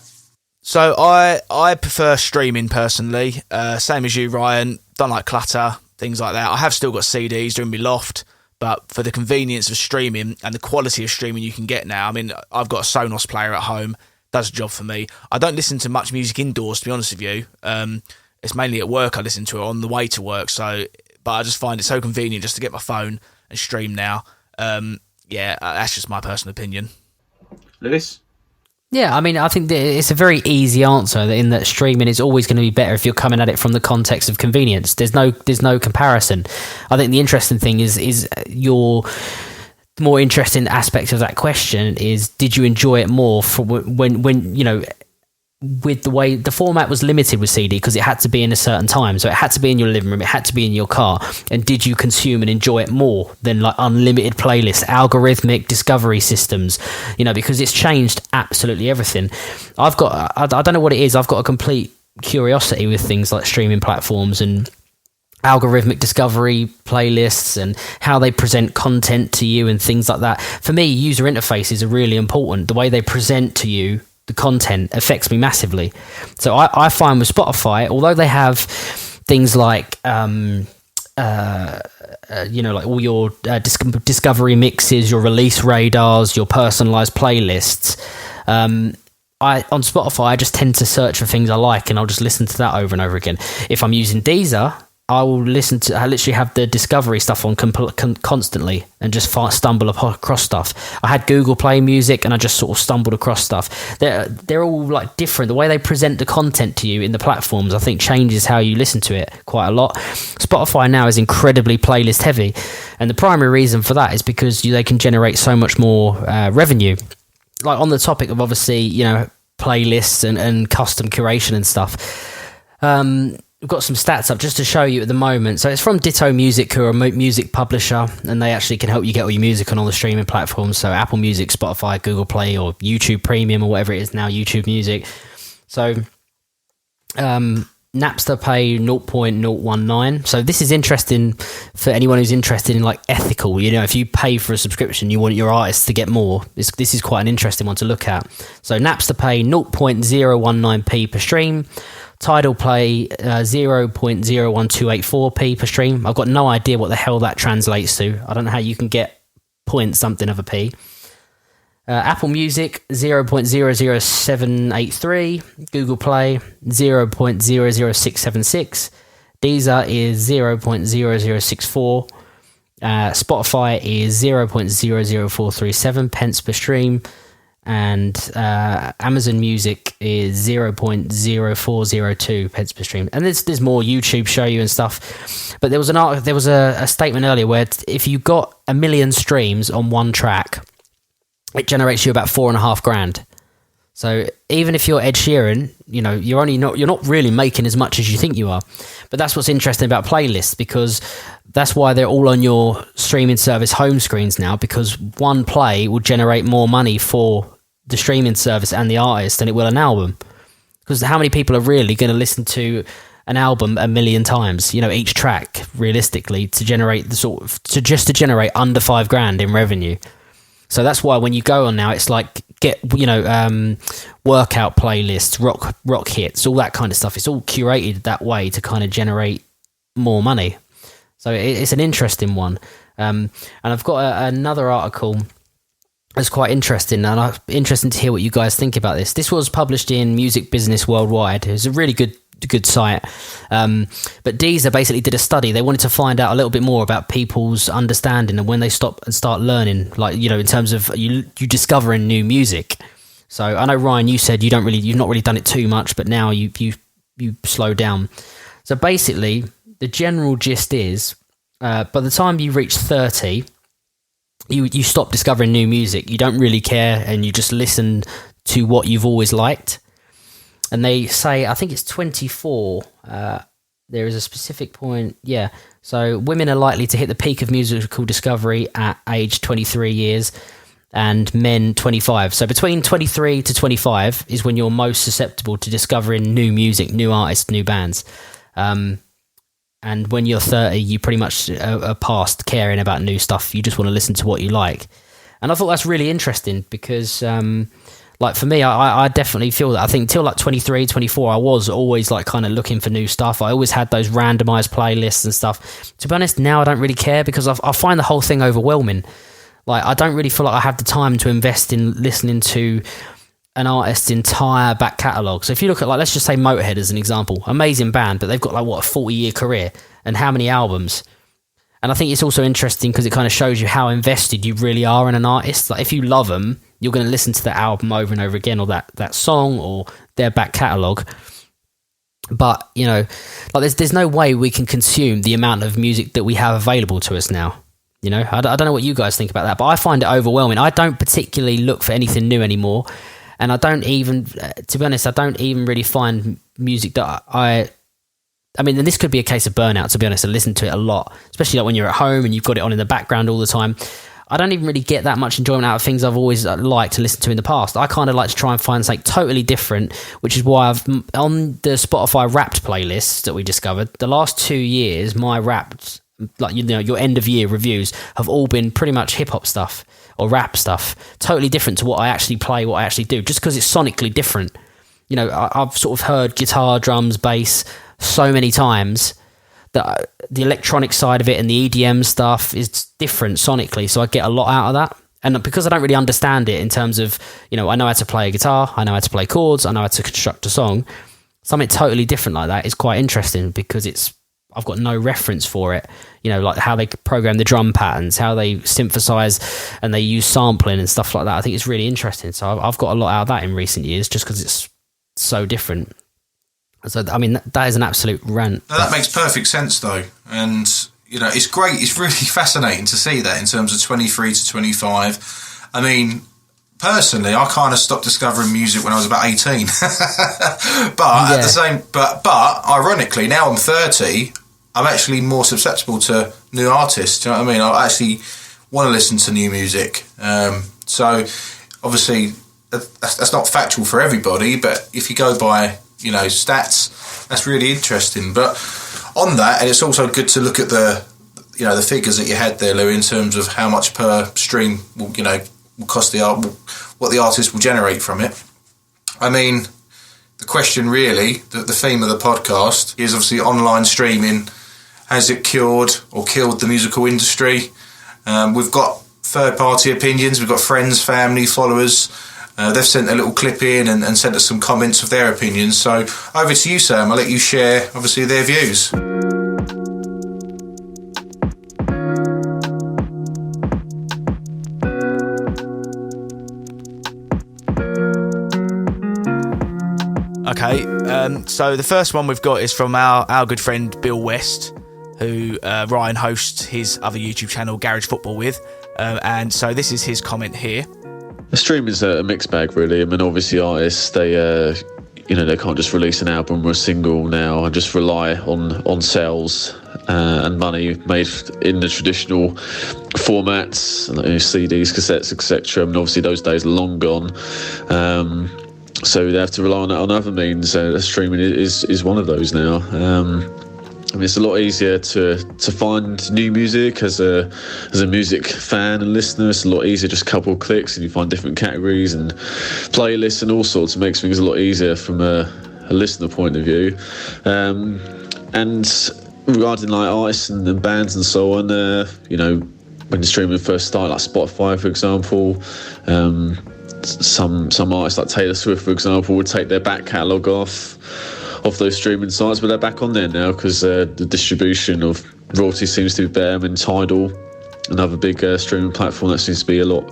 Speaker 4: So I prefer streaming personally. Same as you, Ryan. Don't like clutter, things like that. I have still got CDs during my loft, but for the convenience of streaming and the quality of streaming you can get now, I mean, I've got a Sonos player at home. Does the job for me. I don't listen to much music indoors, to be honest with you. It's mainly at work I listen to it on the way to work. But I just find it so convenient just to get my phone and stream now. That's just my personal opinion.
Speaker 5: Lewis?
Speaker 2: Yeah, I mean, I think that it's a very easy answer in that streaming is always going to be better if you're coming at it from the context of convenience. There's no comparison. I think the interesting thing is your more interesting aspect of that question is, did you enjoy it more for when with the way the format was limited with CD because it had to be in a certain time, so it had to be in your living room, it had to be in your car, and did you consume and enjoy it more than like unlimited playlists, algorithmic discovery systems, because it's changed absolutely everything. I don't know what it is, I've got a complete curiosity with things like streaming platforms and algorithmic discovery playlists and how they present content to you and things like that. For me, user interfaces are really important. The way they present to you the content affects me massively. So I find with Spotify, although they have things like like all your discovery mixes, your release radars, your personalized playlists, on Spotify I just tend to search for things I like and I'll just listen to that over and over again. If I'm using Deezer, I literally have the discovery stuff on constantly and just stumble across stuff. I had Google Play Music and I just sort of stumbled across stuff. They're all like different. The way they present the content to you in the platforms, I think, changes how you listen to it quite a lot. Spotify now is incredibly playlist heavy, and the primary reason for that is because they can generate so much more revenue. Like on the topic of obviously, playlists and custom curation and stuff. We've got some stats up just to show you at the moment. So it's from Ditto Music, who are a music publisher, and they actually can help you get all your music on all the streaming platforms. So Apple Music, Spotify, Google Play, or YouTube Premium, or whatever it is now, YouTube Music. So Napster pay 0.019. So this is interesting for anyone who's interested in like ethical. If you pay for a subscription, you want your artists to get more. This is quite an interesting one to look at. So Napster pay 0.019p per stream. Tidal Play 0.01284p per stream. I've got no idea what the hell that translates to. I don't know how you can get point something of a p. Apple Music 0.00783. Google Play 0.00676. Deezer is 0.0064. Spotify is 0.00437 pence per stream, and Amazon Music is 0.0402 pence per stream. And there's more. YouTube show you and stuff. But there was a statement earlier where if you got 1 million streams on one track, it generates you about $4,500. So even if you're Ed Sheeran, you're not really making as much as you think you are. But that's what's interesting about playlists, because that's why they're all on your streaming service home screens now, because one play will generate more money for the streaming service and the artist than it will an album. Because how many people are really going to listen to an album 1 million times, each track realistically, to generate to generate under $5,000 in revenue. So that's why when you go on now, it's like get workout playlists, rock hits, all that kind of stuff. It's all curated that way to kind of generate more money. So it's an interesting one. And I've got another article that's quite interesting, and I'm interested to hear what you guys think about this. This was published in Music Business Worldwide. It's a really good site. But Deezer basically did a study. They wanted to find out a little bit more about people's understanding and when they stop and start learning, in terms of you discovering new music. So I know, Ryan, you said you've not really done it too much, but now you slow down. So basically the general gist is, by the time you reach 30, you stop discovering new music. You don't really care, and you just listen to what you've always liked. And they say, I think it's 24, there is a specific point, yeah. So women are likely to hit the peak of musical discovery at age 23 years, and men 25. So between 23 to 25 is when you're most susceptible to discovering new music, new artists, new bands. And when you're 30, you pretty much are past caring about new stuff. You just want to listen to what you like. And I thought that's really interesting because, for me, I definitely feel that. I think till 23, 24, I was always kind of looking for new stuff. I always had those randomized playlists and stuff. To be honest, now I don't really care because I find the whole thing overwhelming. I don't really feel like I have the time to invest in listening to an artist's entire back catalogue. So if you look at, let's just say Motorhead as an example, amazing band, but they've got a 40-year career and how many albums? And I think it's also interesting because it kind of shows you how invested you really are in an artist. If you love them, you're going to listen to that album over and over again, or that song, or their back catalogue. But, there's no way we can consume the amount of music that we have available to us now. I don't know what you guys think about that, but I find it overwhelming. I don't particularly look for anything new anymore. And I don't even, to be honest, I don't even really find music that and this could be a case of burnout, to be honest. I listen to it a lot, especially when you're at home and you've got it on in the background all the time. I don't even really get that much enjoyment out of things I've always liked to listen to in the past. I kind of like to try and find something totally different, which is why I've, on the Spotify Wrapped playlists that we discovered, the last 2 years, my Wrapped, your end of year reviews have all been pretty much hip hop stuff or rap stuff, totally different to what I actually play, what I actually do, just because it's sonically different. I've sort of heard guitar, drums, bass so many times that the electronic side of it and the EDM stuff is different sonically, so I get a lot out of that. And because I don't really understand it in terms of, I know how to play a guitar, I know how to play chords, I know how to construct a song, something totally different like that is quite interesting because I've got no reference for it, how they program the drum patterns, how they synthesize and they use sampling and stuff like that. I think it's really interesting. So I've got a lot out of that in recent years just because it's so different. So, that is an absolute rant.
Speaker 5: No, that makes perfect sense, though. And, it's great. It's really fascinating to see that in terms of 23 to 25. Personally, I kind of stopped discovering music when I was about 18. But ironically, now I'm 30, I'm actually more susceptible to new artists. Do you know what I mean? I actually want to listen to new music. So obviously that's not factual for everybody, but if you go by, stats, that's really interesting. But on that, and it's also good to look at the figures that you had there, Lou, in terms of how much per stream will cost what the artist will generate from it. The question really, the theme of the podcast is obviously online streaming. Has it cured or killed the musical industry? We've got third-party opinions. We've got friends, family, followers. They've sent a little clip in and sent us some comments of their opinions. So over to you, Sam. I'll let you share, obviously, their views.
Speaker 4: Okay, so the first one we've got is from our good friend Bill West, who Ryan hosts his other YouTube channel, Garage Football, with. And so this is his comment here.
Speaker 6: The streaming's a mixed bag, really. I mean, obviously artists, they can't just release an album or a single now and just rely on sales and money made in the traditional formats, like, CDs, cassettes, etc. I mean, obviously those days are long gone. So they have to rely on other means. Streaming is one of those now. I mean, it's a lot easier to find new music as a music fan and listener. It's a lot easier, just a couple of clicks, and you find different categories and playlists and all sorts. It makes things a lot easier from a listener point of view. And regarding like artists and bands and so on, when the streaming first started, like Spotify, for example, some artists like Taylor Swift, for example, would take their back catalogue off those streaming sites, but they're back on there now because the distribution of royalties seems to be better. I mean, Tidal, another big streaming platform, that seems to be a lot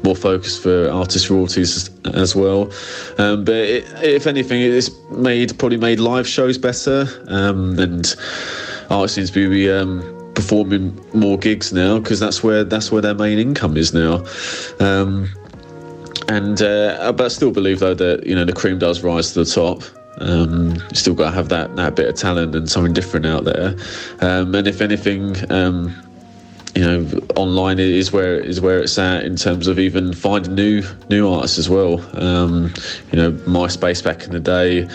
Speaker 6: more focused for artist royalties as well. But if anything, it's probably made live shows better, and artists seem to be performing more gigs now because that's where their main income is now. But I still believe though that the cream does rise to the top. You still got to have that bit of talent and something different out there. And if anything, online is where it's at in terms of even finding new artists as well. MySpace back in the day,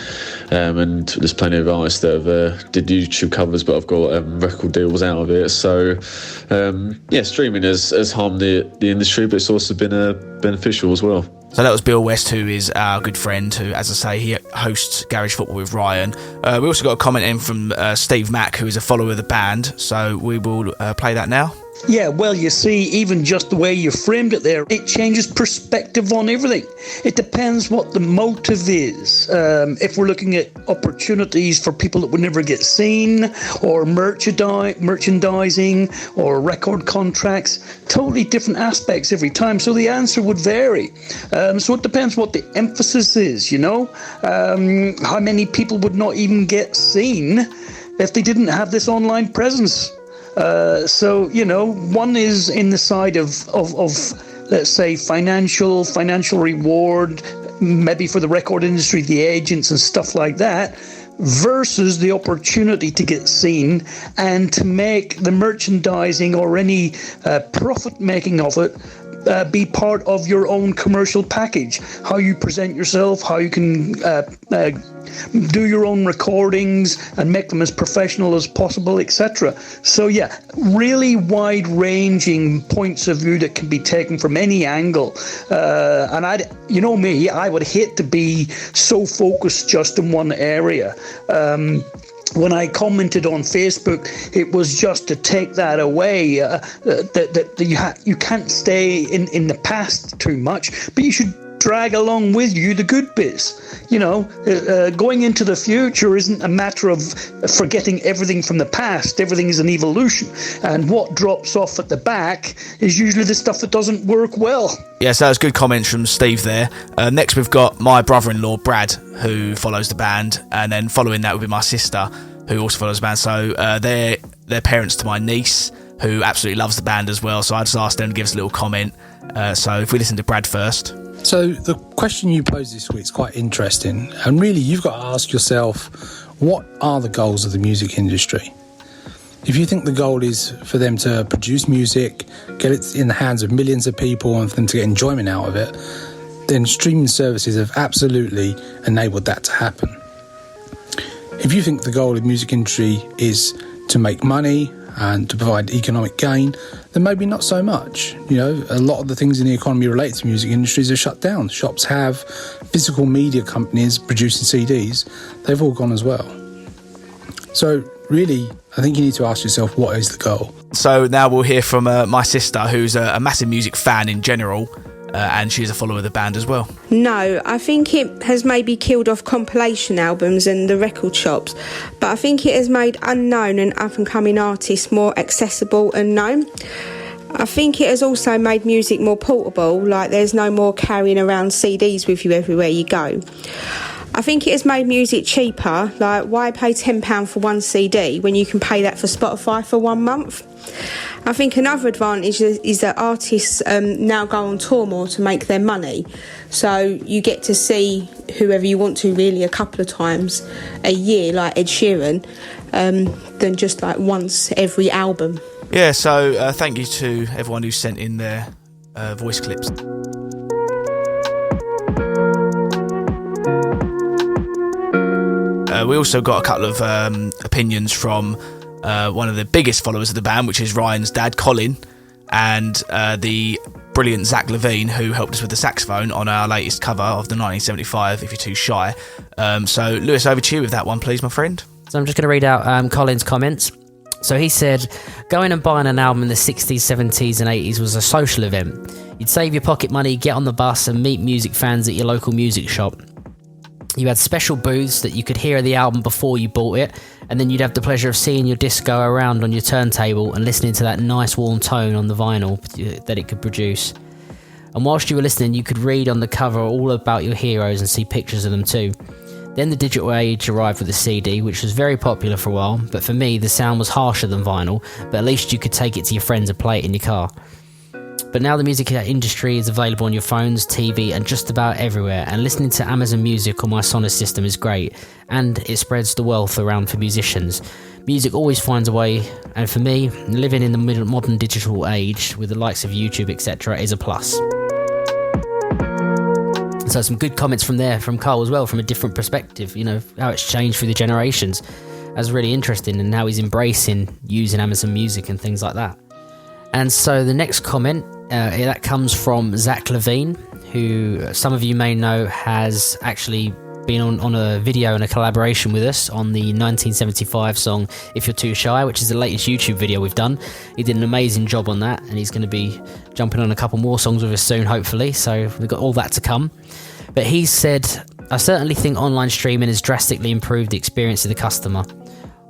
Speaker 6: and there's plenty of artists that have did YouTube covers, but I've got record deals out of it. So streaming has harmed the industry, but it's also been beneficial as well.
Speaker 4: So that was Bill West, who is our good friend, who, as I say, he hosts Garage Football with Ryan. We also got a comment in from Steve Mack, who is a follower of the band. So we will play that now.
Speaker 7: Yeah, well, you see, even just the way you framed it there, it changes perspective on everything. It depends what the motive is. If we're looking at opportunities for people that would never get seen, or merchandising, or record contracts, totally different aspects every time. So the answer would vary. So it depends what the emphasis is, how many people would not even get seen if they didn't have this online presence. One is in the side of let's say financial reward, maybe for the record industry, the agents and stuff like that, versus the opportunity to get seen and to make the merchandising or any profit making of it be part of your own commercial package. How you present yourself, how you can do your own recordings and make them as professional as possible, etc. So yeah, really wide-ranging points of view that can be taken from any angle. And I would hate to be so focused just in one area. When I commented on Facebook, it was just to take that away, that you can't stay in the past too much, but you should drag along with you the good bits. Going into the future isn't a matter of forgetting everything from the past. Everything is an evolution, and what drops off at the back is usually the stuff that doesn't work well.
Speaker 4: Yeah, so that's good comments from Steve there. Next we've got my brother-in-law Brad, who follows the band, and then following that would be my sister, who also follows the band. So they're parents to my niece, who absolutely loves the band as well. So I just asked them to give us a little comment. So if we listen to Brad first.
Speaker 8: So the question you posed this week is quite interesting, and really you've got to ask yourself, what are the goals of the music industry? If you think the goal is for them to produce music, get it in the hands of millions of people and for them to get enjoyment out of it, then streaming services have absolutely enabled that to happen. If you think the goal of the music industry is to make money and to provide economic gain, then maybe not so much. A lot of the things in the economy related to music industries are shut down. Shops have, physical media companies producing CDs, they've all gone as well. So really, I think you need to ask yourself, what is the goal?
Speaker 4: So now we'll hear from my sister, who's a massive music fan in general, and she's a follower of the band as well.
Speaker 9: No, I think it has maybe killed off compilation albums and the record shops, but I think it has made unknown and up-and-coming artists more accessible and known. I think it has also made music more portable, like there's no more carrying around CDs with you everywhere you go. I think it has made music cheaper. Like, why pay £10 for one CD when you can pay that for Spotify for 1 month? I think another advantage is that artists now go on tour more to make their money. So you get to see whoever you want to really a couple of times a year, like Ed Sheeran, than just like once every album.
Speaker 4: Yeah, so thank you to everyone who sent in their voice clips. We also got a couple of opinions from one of the biggest followers of the band, which is Ryan's dad, Colin, and the brilliant Zach Levine, who helped us with the saxophone on our latest cover of the 1975 If You're Too Shy. So, Lewis, over to you with that one, please, my friend.
Speaker 2: So I'm just going to read out Colin's comments. So he said, going and buying an album in the 60s, 70s and 80s was a social event. You'd save your pocket money, get on the bus and meet music fans at your local music shop. You had special booths that you could hear the album before you bought it, and then you'd have the pleasure of seeing your disc go around on your turntable and listening to that nice warm tone on the vinyl that it could produce. And whilst you were listening, you could read on the cover all about your heroes and see pictures of them too. Then the digital age arrived with the CD, which was very popular for a while, but for me the sound was harsher than vinyl, but at least you could take it to your friends and play it in your car. But now the music industry is available on your phones, TV and just about everywhere, and listening to Amazon Music on my Sonos system is great, and it spreads the wealth around for musicians. Music always finds a way, and for me, living in the modern digital age with the likes of YouTube, etc. is a plus. So some good comments from Carl as well, from a different perspective, you know, how it's changed through the generations. That's really interesting, and how he's embracing using Amazon Music and things like that. And so the next comment, that comes from Zach Levine, who some of you may know has actually been on a video and a collaboration with us on the 1975 song If You're Too Shy, which is the latest YouTube video we've done. He did an amazing job on that, and he's going to be jumping on a couple more songs with us soon, hopefully, so we've got all that to come. But he said, I certainly think online streaming has drastically improved the experience of the customer.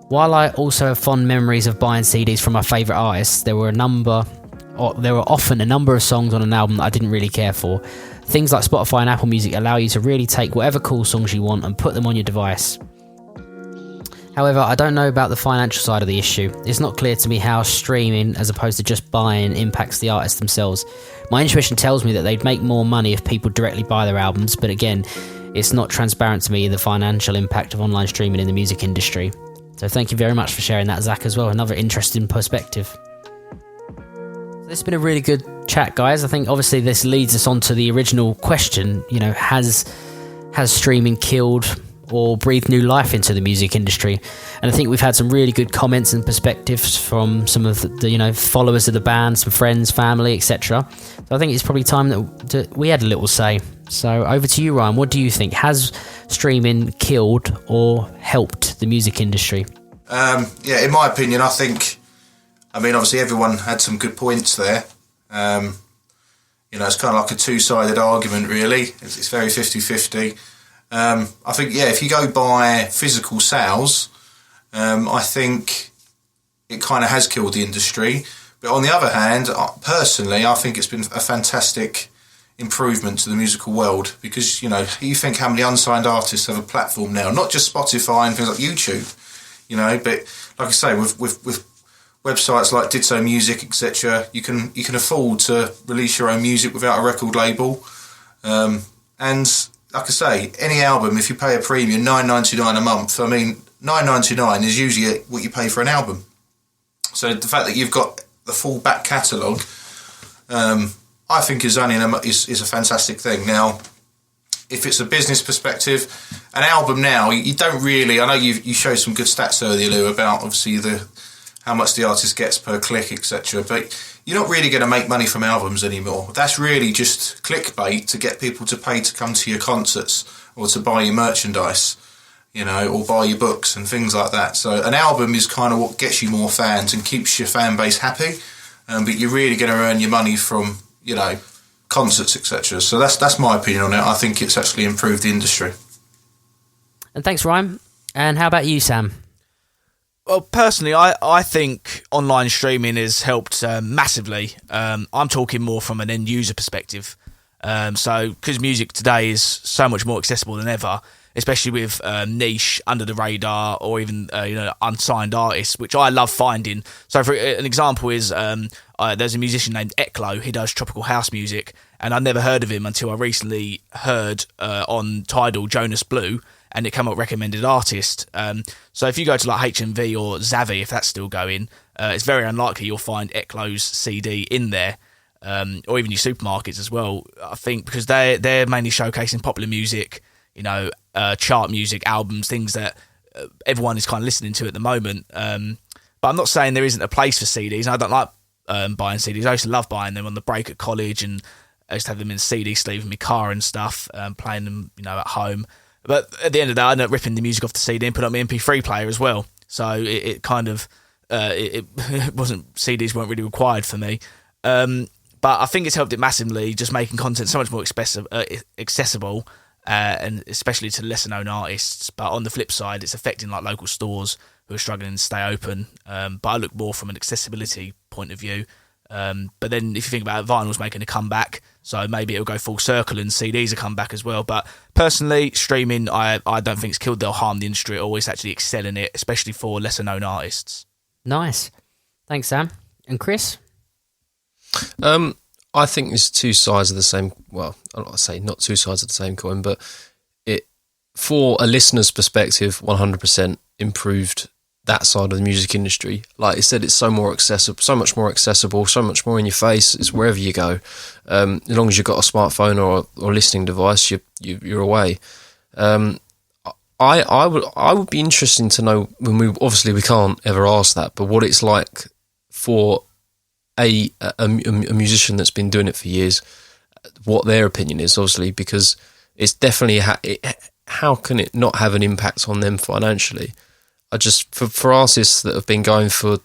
Speaker 2: While I also have fond memories of buying CDs from my favourite artists, there were often a number of songs on an album that I didn't really care for. Things like Spotify and Apple Music allow you to really take whatever cool songs you want and put them on your device. However, I don't know about the financial side of the issue. It's not clear to me how streaming, as opposed to just buying, impacts the artists themselves. My intuition tells me that they'd make more money if people directly buy their albums, but again, it's not transparent to me the financial impact of online streaming in the music industry. So thank you very much for sharing that, Zach, as well. Another interesting perspective. This has been a really good chat, guys. I think obviously this leads us on to the original question, you know, has streaming killed or breathed new life into the music industry? And I think we've had some really good comments and perspectives from some of the you know, followers of the band, some friends, family, etc. So I think it's probably time that we had a little say. So over to you, Ryan. What do you think? Has streaming killed or helped the music industry?
Speaker 5: Yeah, in my opinion, I mean, obviously everyone had some good points there. You know, it's kind of like a two-sided argument, really. It's very 50-50. I think, yeah, if you go by physical sales, I think it kind of has killed the industry. But on the other hand, personally, I think it's been a fantastic improvement to the musical world, because, you know, you think how many unsigned artists have a platform now, not just Spotify and things like YouTube, you know, but like I say, with websites like Ditto Music, etc., you can afford to release your own music without a record label. And like I say, any album, if you pay a premium, $9.99 a month, I mean, $9.99 is usually what you pay for an album. So the fact that you've got the full back catalogue, I think is a fantastic thing. Now, if it's a business perspective, an album now, you don't really, I know you showed some good stats earlier, Lou, about obviously how much the artist gets per click, etc. But you're not really going to make money from albums anymore. That's really just clickbait to get people to pay to come to your concerts or to buy your merchandise, you know, or buy your books and things like that. So an album is kind of what gets you more fans and keeps your fan base happy. But you're really going to earn your money from, you know, concerts, etc. So that's my opinion on it. I think it's actually improved the industry.
Speaker 2: And thanks, Ryan. And how about you, Sam?
Speaker 4: Well, personally, I think online streaming has helped massively. I'm talking more from an end user perspective. So, because music today is so much more accessible than ever, especially with niche, under the radar, or even unsigned artists, which I love finding. So for an example is there's a musician named Eklo. He does tropical house music, and I never heard of him until I recently heard on Tidal Jonas Blue, and it came up recommended artist. So if you go to like HMV or Zavi, if that's still going, it's very unlikely you'll find Eklo's CD in there, or even your supermarkets as well. I think because they're mainly showcasing popular music, chart music, albums, things that everyone is kind of listening to at the moment. But I'm not saying there isn't a place for CDs. I don't like buying CDs. I used to love buying them on the break at college, and I used to have them in a CD sleeve in my car and stuff, playing them, at home. But at the end of the day, I ended up ripping the music off the CD and put it on my MP3 player as well. So it kind of it wasn't, CDs weren't really required for me. But I think it's helped it massively, just making content so much more accessible, and especially to lesser known artists. But on the flip side, it's affecting like local stores who are struggling to stay open. But I look more from an accessibility point of view. But then if you think about it, vinyl's making a comeback, so maybe it'll go full circle and CDs will come back as well. But personally, streaming, I don't think it's killed or harmed the industry at all. It's actually excelling it, especially for lesser known artists.
Speaker 2: Nice. Thanks, Sam. And Chris?
Speaker 3: I think there's two sides of the same, well, I say not two sides of the same coin, but it, for a listener's perspective, 100% improved that side of the music industry. Like I said, it's so much more accessible, so much more in your face. It's wherever you go. As long as you've got a smartphone or listening device, you're away. I would be interested to know, when we can't ever ask that, but what it's like for a musician that's been doing it for years, what their opinion is, obviously, because it's definitely how can it not have an impact on them financially? I just, for artists that have been going for,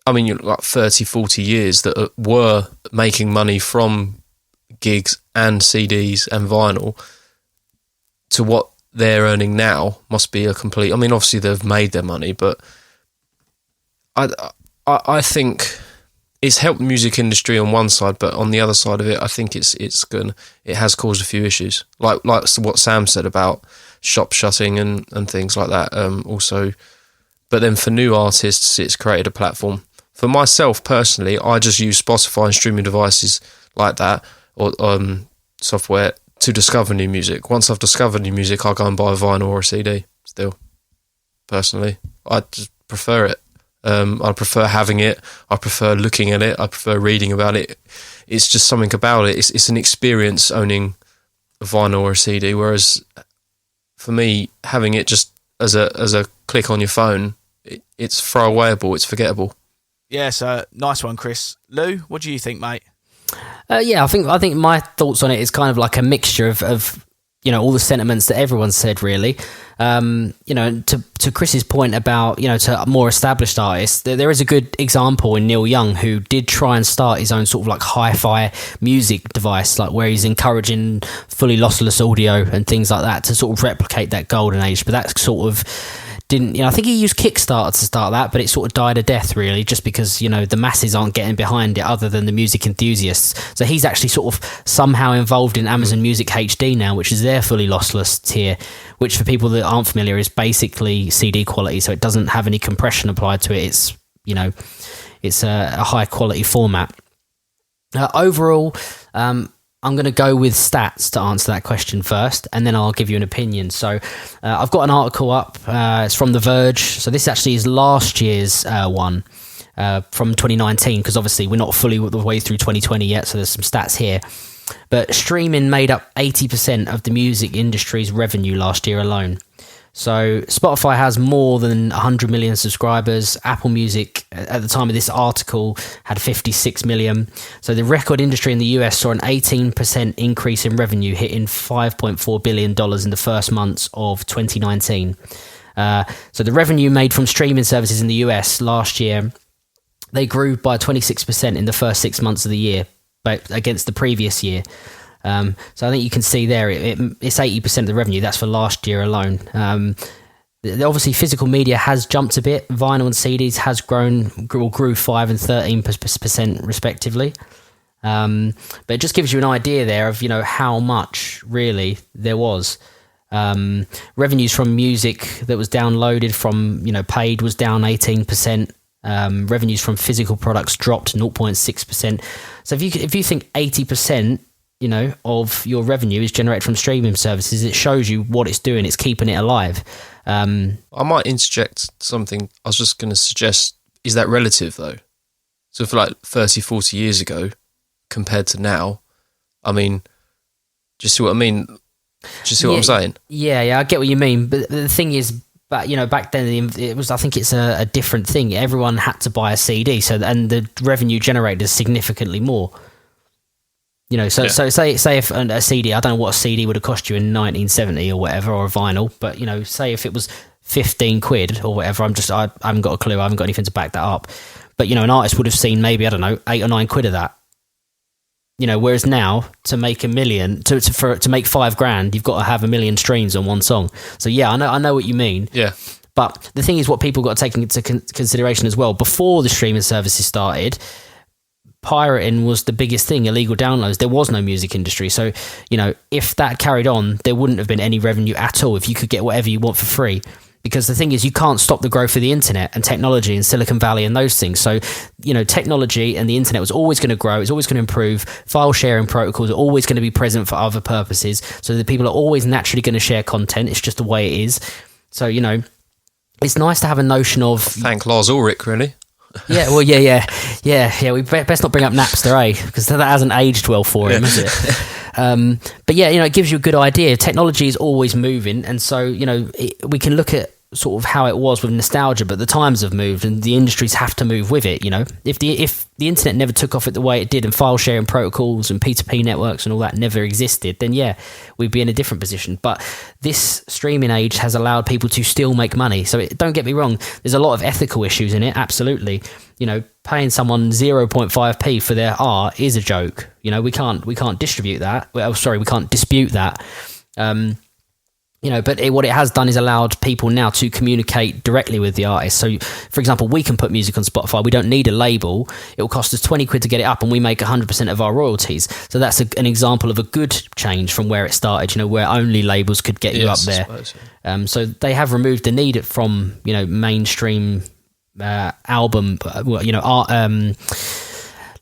Speaker 3: like 30, 40 years, that were making money from gigs and CDs and vinyl, to what they're earning now must be a complete, obviously they've made their money, but I think it's helped the music industry on one side, but on the other side of it, I think it has caused a few issues, like what Sam said about shop shutting and things like that. Also, but then for new artists, it's created a platform. For myself personally, I just use Spotify and streaming devices like that, or software, to discover new music. Once I've discovered new music, I'll go and buy a vinyl or a CD. Still, personally, I just prefer it. I prefer having it. I prefer looking at it. I prefer reading about it. It's just something about it. It's an experience owning a vinyl or a CD. Whereas for me, having it just as a click on your phone, it's throwawayable. It's forgettable.
Speaker 4: Yeah, so nice one, Chris. Lou, what do you think, mate?
Speaker 2: I think my thoughts on it is kind of like a mixture of all the sentiments that everyone said, really. To Chris's point about, to more established artists, there is a good example in Neil Young, who did try and start his own sort of like hi-fi music device, like where he's encouraging fully lossless audio and things like that to sort of replicate that golden age. But that sort of didn't, I think he used Kickstarter to start that, but it sort of died a death, really, just because, the masses aren't getting behind it other than the music enthusiasts. So he's actually sort of somehow involved in Amazon Music HD now, which is their fully lossless tier, which for people that aren't familiar is basically CD quality. So it doesn't have any compression applied to it. It's, it's a high quality format. Overall, I'm going to go with stats to answer that question first, and then I'll give you an opinion. So I've got an article up. It's from The Verge. So this actually is last year's one from 2019, because obviously we're not fully the way through 2020 yet, so there's some stats here. But streaming made up 80% of the music industry's revenue last year alone. So Spotify has more than 100 million subscribers. Apple Music, at the time of this article, had 56 million. So the record industry in the US saw an 18% increase in revenue, hitting $5.4 billion in the first months of 2019. So the revenue made from streaming services in the US last year, they grew by 26% in the first 6 months of the year, but against the previous year. So I think you can see there it's 80% of the revenue. That's for last year alone. Obviously, physical media has jumped a bit. Vinyl and CDs has grew 5 and 13% respectively. But it just gives you an idea there of how much really there was. Revenues from music that was downloaded from, paid was down 18%. Revenues from physical products dropped 0.6%. So if you think 80%, of your revenue is generated from streaming services, it shows you what it's doing. It's keeping it alive.
Speaker 3: I might interject something. I was just going to suggest, is that relative though? So for like 30, 40 years ago compared to now, I mean, do you see what I mean? Do you see what I'm saying?
Speaker 2: Yeah, I get what you mean. But the thing is, back then it was, I think it's a different thing. Everyone had to buy a CD, and the revenue generated is significantly more. So say if a CD, I don't know what a CD would have cost you in 1970 or whatever, or a vinyl, but say if it was 15 quid or whatever, I haven't got a clue, I haven't got anything to back that up. But an artist would have seen maybe, I don't know, 8 or 9 quid of that. Whereas now, to make $1 million, to make $5,000, you've got to have 1 million streams on one song. So yeah, I know what you mean.
Speaker 3: Yeah.
Speaker 2: But the thing is, what people got to take into consideration as well, before the streaming services started, pirating was the biggest thing, illegal downloads. There was no music industry. So, if that carried on, there wouldn't have been any revenue at all if you could get whatever you want for free. Because the thing is, you can't stop the growth of the internet and technology and Silicon Valley and those things. So, technology and the internet was always going to grow. It's always going to improve. File sharing protocols are always going to be present for other purposes. So that people are always naturally going to share content. It's just the way it is. So, it's nice to have a notion of...
Speaker 3: Thank Lars Ulrich, really.
Speaker 2: Yeah, well, yeah. We best not bring up Napster, because that hasn't aged well for him, has it? But yeah, it gives you a good idea. Technology is always moving, and so we can look at sort of how it was with nostalgia, but the times have moved, and the industries have to move with it. If the internet never took off it the way it did, and file sharing protocols and P2P networks and all that never existed, then yeah, we'd be in a different position. But this streaming age has allowed people to still make money. So don't get me wrong, there's a lot of ethical issues in it, absolutely. Paying someone 0.5p for their art is a joke. We can't distribute that. We can't dispute that. But what it has done is allowed people now to communicate directly with the artist. So, for example, we can put music on Spotify. We don't need a label. It will cost us 20 quid to get it up, and we make 100% of our royalties. So that's an example of a good change from where it started, where only labels could get you up there.
Speaker 3: Suppose, yeah.
Speaker 2: So they have removed the need from, mainstream album, art,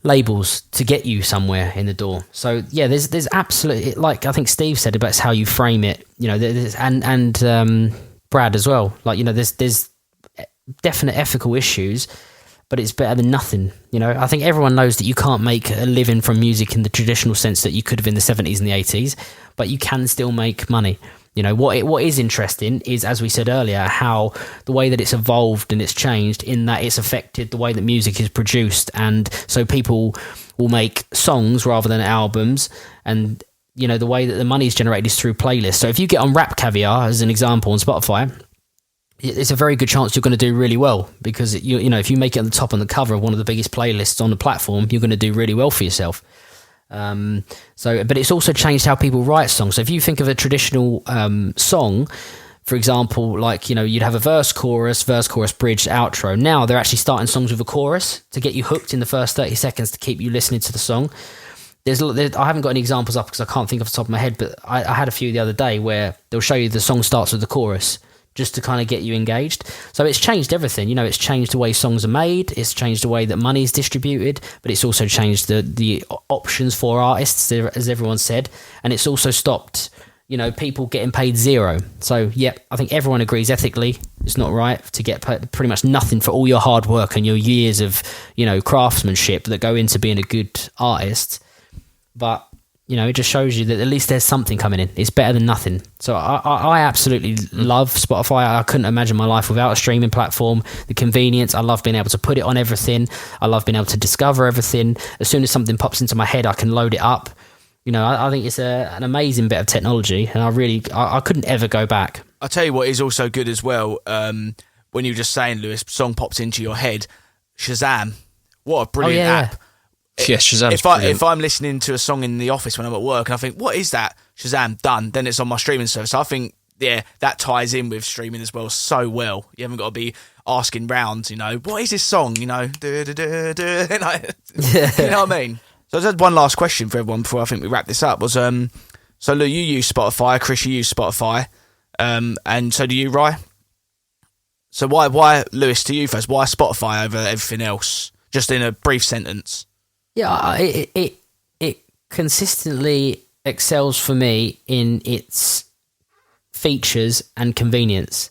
Speaker 2: labels to get you somewhere in the door. So yeah, there's absolutely, like I think Steve said, about how you frame it, and Brad as well, there's definite ethical issues, but it's better than nothing. I think everyone knows that you can't make a living from music in the traditional sense that you could have in the 70s and the 80s, but you can still make money. What is interesting is, as we said earlier, how the way that it's evolved and it's changed, in that it's affected the way that music is produced. And so people will make songs rather than albums. And, the way that the money is generated is through playlists. So if you get on Rap Caviar, as an example, on Spotify, it's a very good chance you're going to do really well, because, if you make it on the top on the cover of one of the biggest playlists on the platform, you're going to do really well for yourself. But it's also changed how people write songs. So if you think of a traditional song, for example, you'd have a verse, chorus, bridge, outro. Now they're actually starting songs with a chorus to get you hooked in the first 30 seconds to keep you listening to the song. I haven't got any examples up because I can't think off the top of my head, but I had a few the other day where they'll show you the song starts with the chorus, just to kind of get you engaged. So it's changed everything. It's changed the way songs are made, it's changed the way that money is distributed, but it's also changed the options for artists, as everyone said, and it's also stopped, people getting paid zero. So, yeah, I think everyone agrees ethically it's not right to get pretty much nothing for all your hard work and your years of, craftsmanship that go into being a good artist. But it just shows you that at least there's something coming in. It's better than nothing. So I absolutely love Spotify. I couldn't imagine my life without a streaming platform. The convenience, I love being able to put it on everything. I love being able to discover everything. As soon as something pops into my head, I can load it up. I think it's an amazing bit of technology, and I couldn't ever go back.
Speaker 4: I'll tell you what is also good as well, when you were just saying, Lewis, song pops into your head, Shazam. What a brilliant app.
Speaker 3: Yeah, Shazam's
Speaker 4: if I'm listening to a song in the office when I'm at work and I think, what is that? Shazam, done. Then it's on my streaming service. I think, yeah, that ties in with streaming as well so well. You haven't got to be asking round, what is this song? You know what I mean? So I had one last question for everyone before I think we wrap this up. Was so Lou, you use Spotify, Chris, you use Spotify. And so do you, Rye? So why, Lewis, to you first, why Spotify over everything else? Just in a brief sentence.
Speaker 2: Yeah, it consistently excels for me in its features and convenience.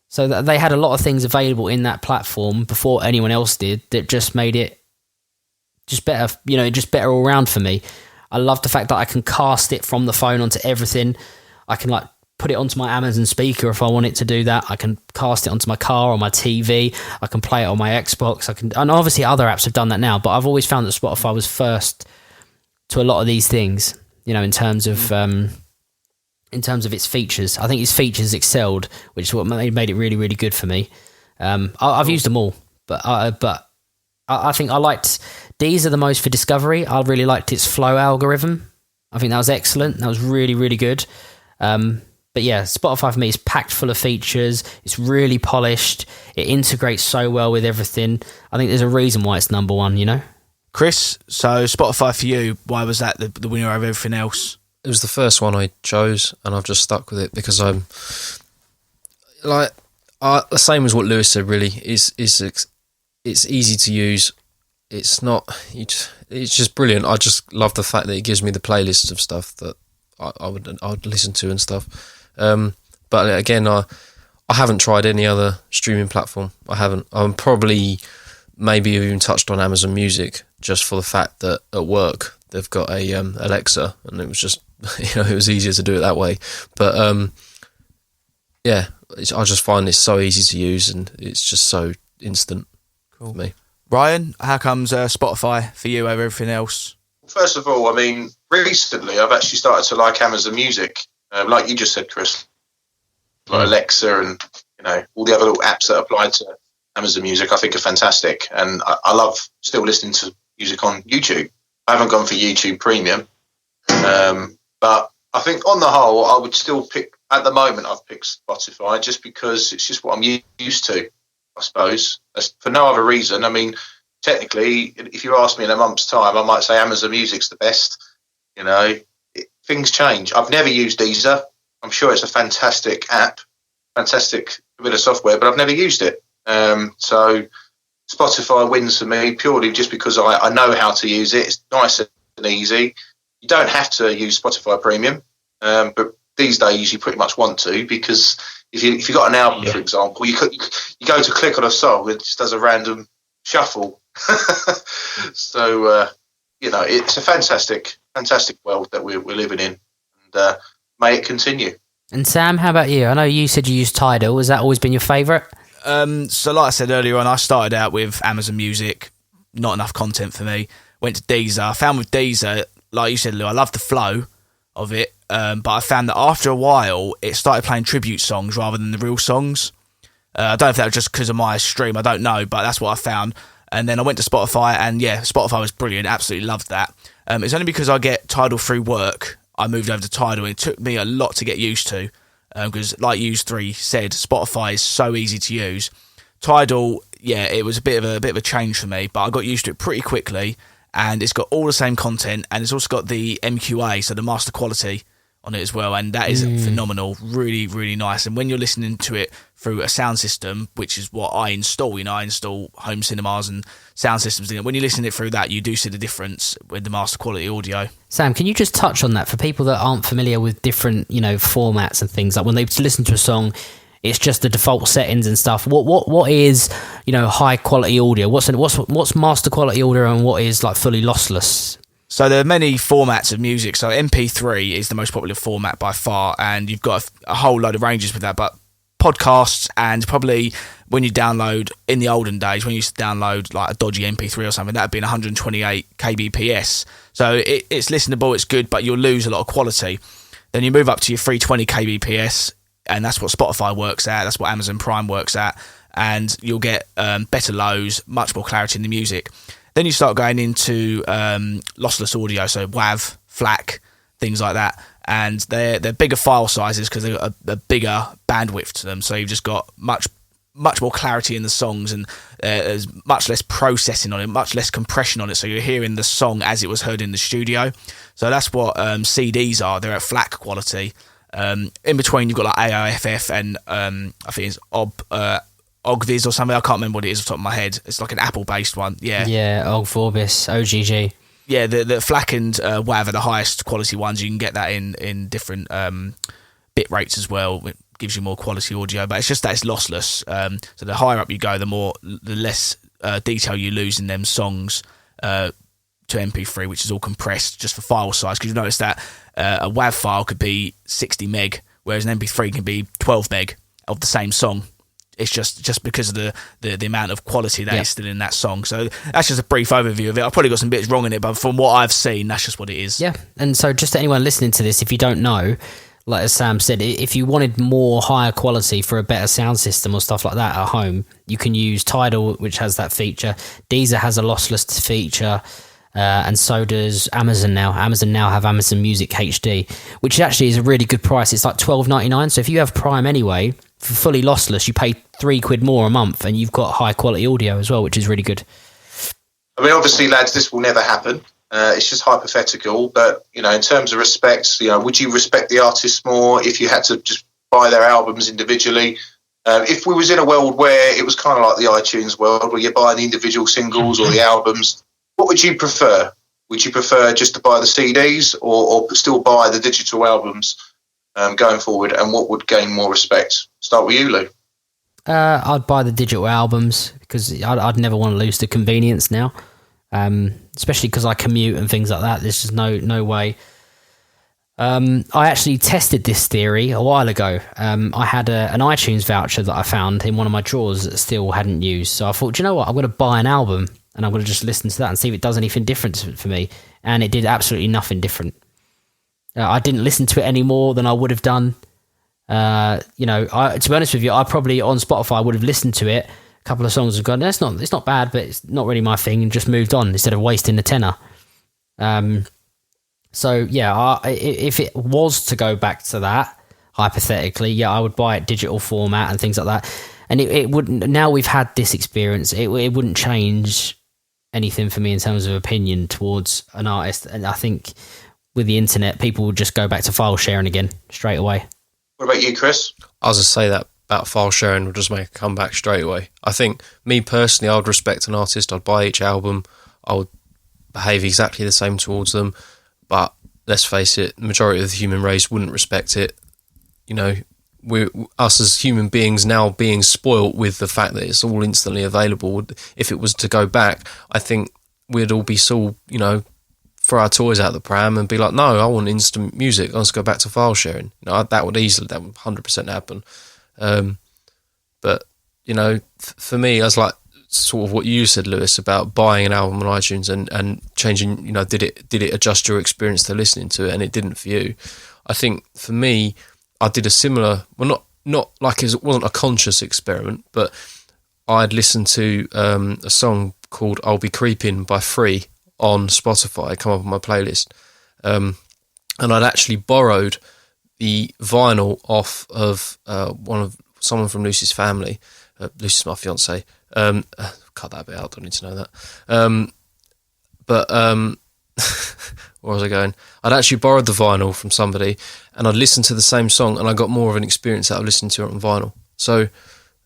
Speaker 2: So that they had a lot of things available in that platform before anyone else did that just made it just better, just better all around for me. I love the fact that I can cast it from the phone onto everything. I can put it onto my Amazon speaker if I want it to do that. I can cast it onto my car or my TV. I can play it on my Xbox. And obviously other apps have done that now, but I've always found that Spotify was first to a lot of these things, in terms of its features. I think its features excelled, which is what made it really, really good for me. I've used them all, but I think I liked Deezer the most for discovery. I really liked its flow algorithm. I think that was excellent. That was really, really good. But yeah, Spotify for me is packed full of features. It's really polished. It integrates so well with everything. I think there's a reason why it's number one,
Speaker 4: Chris, so Spotify for you, why was that the winner over everything else?
Speaker 3: It was the first one I chose, and I've just stuck with it because I'm the same as what Lewis said. Really, it's easy to use. It's not. It's just brilliant. I just love the fact that it gives me the playlist of stuff that I would listen to and stuff. But again, I haven't tried any other streaming platform. I haven't. I'm probably maybe even touched on Amazon Music just for the fact that at work they've got a Alexa, and it was just it was easier to do it that way. But yeah, I just find it's so easy to use and it's just so instant for me.
Speaker 4: Ryan, how comes Spotify for you over everything else?
Speaker 5: First of all, recently I've actually started to like Amazon Music, like you just said, Chris, like Alexa and all the other little apps that apply to Amazon Music. I think are fantastic, and I love still listening to music on YouTube. I haven't gone for YouTube Premium, but I think on the whole, I would still pick. At the moment, I've picked Spotify just because it's just what I'm used to. I suppose for no other reason. Technically, if you ask me in a month's time, I might say Amazon Music's the best. Things change. I've never used Deezer. I'm sure it's a fantastic app, fantastic bit of software, but I've never used it. So Spotify wins for me purely just because I know how to use it. It's nice and easy. You don't have to use Spotify Premium, but these days you pretty much want to, because if you've got an album, for example, you go to click on a song, it just does a random shuffle. So it's a fantastic world that we're living in, and may it continue.
Speaker 2: And Sam, how about you? I know you said you used Tidal. Has that always been your favourite?
Speaker 4: So like I said earlier on, I started out with Amazon Music, not enough content for me. Went to Deezer. I found with Deezer, like you said, Lou, I love the flow of it, but I found that after a while, it started playing tribute songs rather than the real songs. I don't know if that was just because of my stream, I don't know, but that's what I found. And then I went to Spotify, and yeah, Spotify was brilliant, absolutely loved that. It's only because I get Tidal through work, I moved over to Tidal, and it took me a lot to get used to, because like U3 said, Spotify is so easy to use. Tidal, yeah, it was a bit of a change for me, but I got used to it pretty quickly, and it's got all the same content, and it's also got the MQA, so the master quality on it as well, and that is phenomenal, really, really nice. And when you're listening to it through a sound system, which is what I install, I install home cinemas and sound systems, when you listen to it through that, you do see the difference with the master quality audio.
Speaker 2: Sam, can you just touch on that for people that aren't familiar with different, formats and things? Like when they listen to a song, it's just the default settings and stuff. What is, high quality audio? What's master quality audio, and what is like fully lossless?
Speaker 4: So there are many formats of music. So MP3 is the most popular format by far, and you've got a whole load of ranges with that. But podcasts, and probably when you download, in the olden days, when you used to download like a dodgy MP3 or something, that would be 128 kbps. So it's listenable, it's good, but you'll lose a lot of quality. Then you move up to your 320 kbps, and that's what Spotify works at, that's what Amazon Prime works at, and you'll get better lows, much more clarity in the music. Then you start going into lossless audio, so WAV, FLAC, things like that, and they're bigger file sizes because they've got a bigger bandwidth to them. So you've just got much more clarity in the songs, and there's much less processing on it, much less compression on it. So you're hearing the song as it was heard in the studio. So that's what CDs are. They're at FLAC quality. In between, you've got like AOFF and I think it's Ogviz or something. I can't remember what it is off the top of my head. It's like an Apple-based one. Yeah.
Speaker 2: Yeah, Ogvorbis, OGG.
Speaker 4: Yeah, the FLAC and WAV are the highest quality ones. You can get that in different bit rates as well. It gives you more quality audio, but it's just that it's lossless. So the higher up you go, the less detail you lose in them songs to MP3, which is all compressed just for file size. Because you notice that a WAV file could be 60 meg, whereas an MP3 can be 12 meg of the same song. It's just because of the amount of quality that is still in that song. So that's just a brief overview of it. I've probably got some bits wrong in it, but from what I've seen, that's just what it is.
Speaker 2: Yeah, and so just to anyone listening to this, if you don't know, like as Sam said, if you wanted more higher quality for a better sound system or stuff like that at home, you can use Tidal, which has that feature. Deezer has a lossless feature, and so does Amazon now. Amazon now have Amazon Music HD, which actually is a really good price. It's like $12.99. So if you have Prime anyway, for fully lossless, you pay £3 more a month, and you've got high quality audio as well, which is really good.
Speaker 5: I mean, obviously, lads, this will never happen. It's just hypothetical, but in terms of respect, would you respect the artists more if you had to just buy their albums individually? If we was in a world where it was kind of like the iTunes world, where you buy the individual singles or the albums, what would you prefer? Would you prefer just to buy the CDs or still buy the digital albums going forward? And what would gain more respect? Start with you, Lou.
Speaker 2: I'd buy the digital albums because I'd never want to lose the convenience now, especially because I commute and things like that. There's just no way. I actually tested this theory a while ago. I had an iTunes voucher that I found in one of my drawers that still hadn't used. So I thought, do you know what? I'm going to buy an album and I'm going to just listen to that and see if it does anything different for me. And it did absolutely nothing different. I didn't listen to it any more than I would have done. To be honest with you, I probably on Spotify would have listened to it, a couple of songs and gone, it's not bad, but it's not really my thing, and just moved on instead of wasting the tenner. So yeah, if it was to go back to that, hypothetically, yeah, I would buy it digital format and things like that. And it wouldn't. Now we've had this experience, it wouldn't change anything for me in terms of opinion towards an artist. And I think with the internet, people would just go back to file sharing again straight away.
Speaker 5: What about you, Chris?
Speaker 3: I was just say that about file sharing will just make a comeback straight away. I think, me personally, I would respect an artist. I'd buy each album. I would behave exactly the same towards them. But let's face it, the majority of the human race wouldn't respect it. Us as human beings now being spoilt with the fact that it's all instantly available. If it was to go back, I think we'd all be so, throw our toys out the pram and be like, no, I want instant music. Let's go back to file sharing. That would 100% happen. But for me, I was like sort of what you said, Lewis, about buying an album on iTunes and changing. Did it adjust your experience to listening to it, and it didn't for you? I think for me, I did a similar. Well, not like it wasn't a conscious experiment, but I'd listened to a song called "I'll Be Creeping" by Free on Spotify, come up on my playlist, and I'd actually borrowed the vinyl off of someone from Lucy's family. Lucy's my fiance. Cut that bit out, don't need to know that. Where was I going? I'd actually borrowed the vinyl from somebody, and I'd listened to the same song, and I got more of an experience out of listening to it on vinyl. So,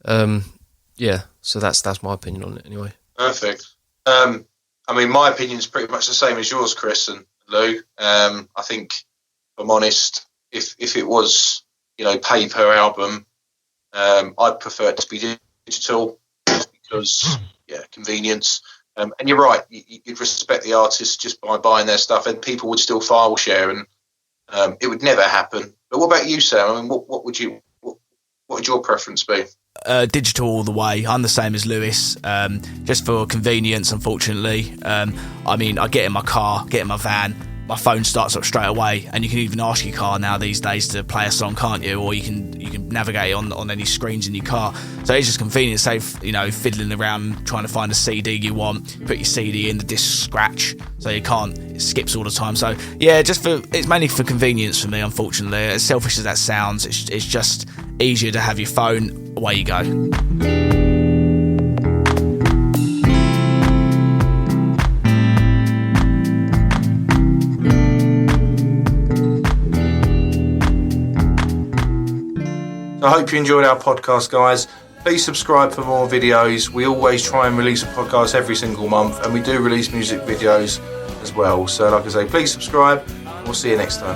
Speaker 3: so that's my opinion on it anyway.
Speaker 5: Perfect. My opinion is pretty much the same as yours, Chris and Lou. I think, if I'm honest, if it was, pay per album, I'd prefer it to be digital just because, convenience. And you're right, you'd respect the artist just by buying their stuff, and people would still file share, and it would never happen. But what about you, Sam? What would your preference be?
Speaker 4: Digital all the way. I'm the same as Lewis, just for convenience, unfortunately. I get in my car, get in my van, my phone starts up straight away, and you can even ask your car now these days to play a song, can't you? Or you can navigate on any screens in your car. So it's just convenient, save fiddling around trying to find a CD you want, put your CD in, the disc scratch, so you can't, it skips all the time. So yeah, it's mainly for convenience for me, unfortunately. As selfish as that sounds, it's just easier to have your phone, away you go.
Speaker 1: I hope you enjoyed our podcast, guys. Please subscribe for more videos. We always try and release a podcast every single month, and we do release music videos as well. So like I say, please subscribe. We'll see you next time.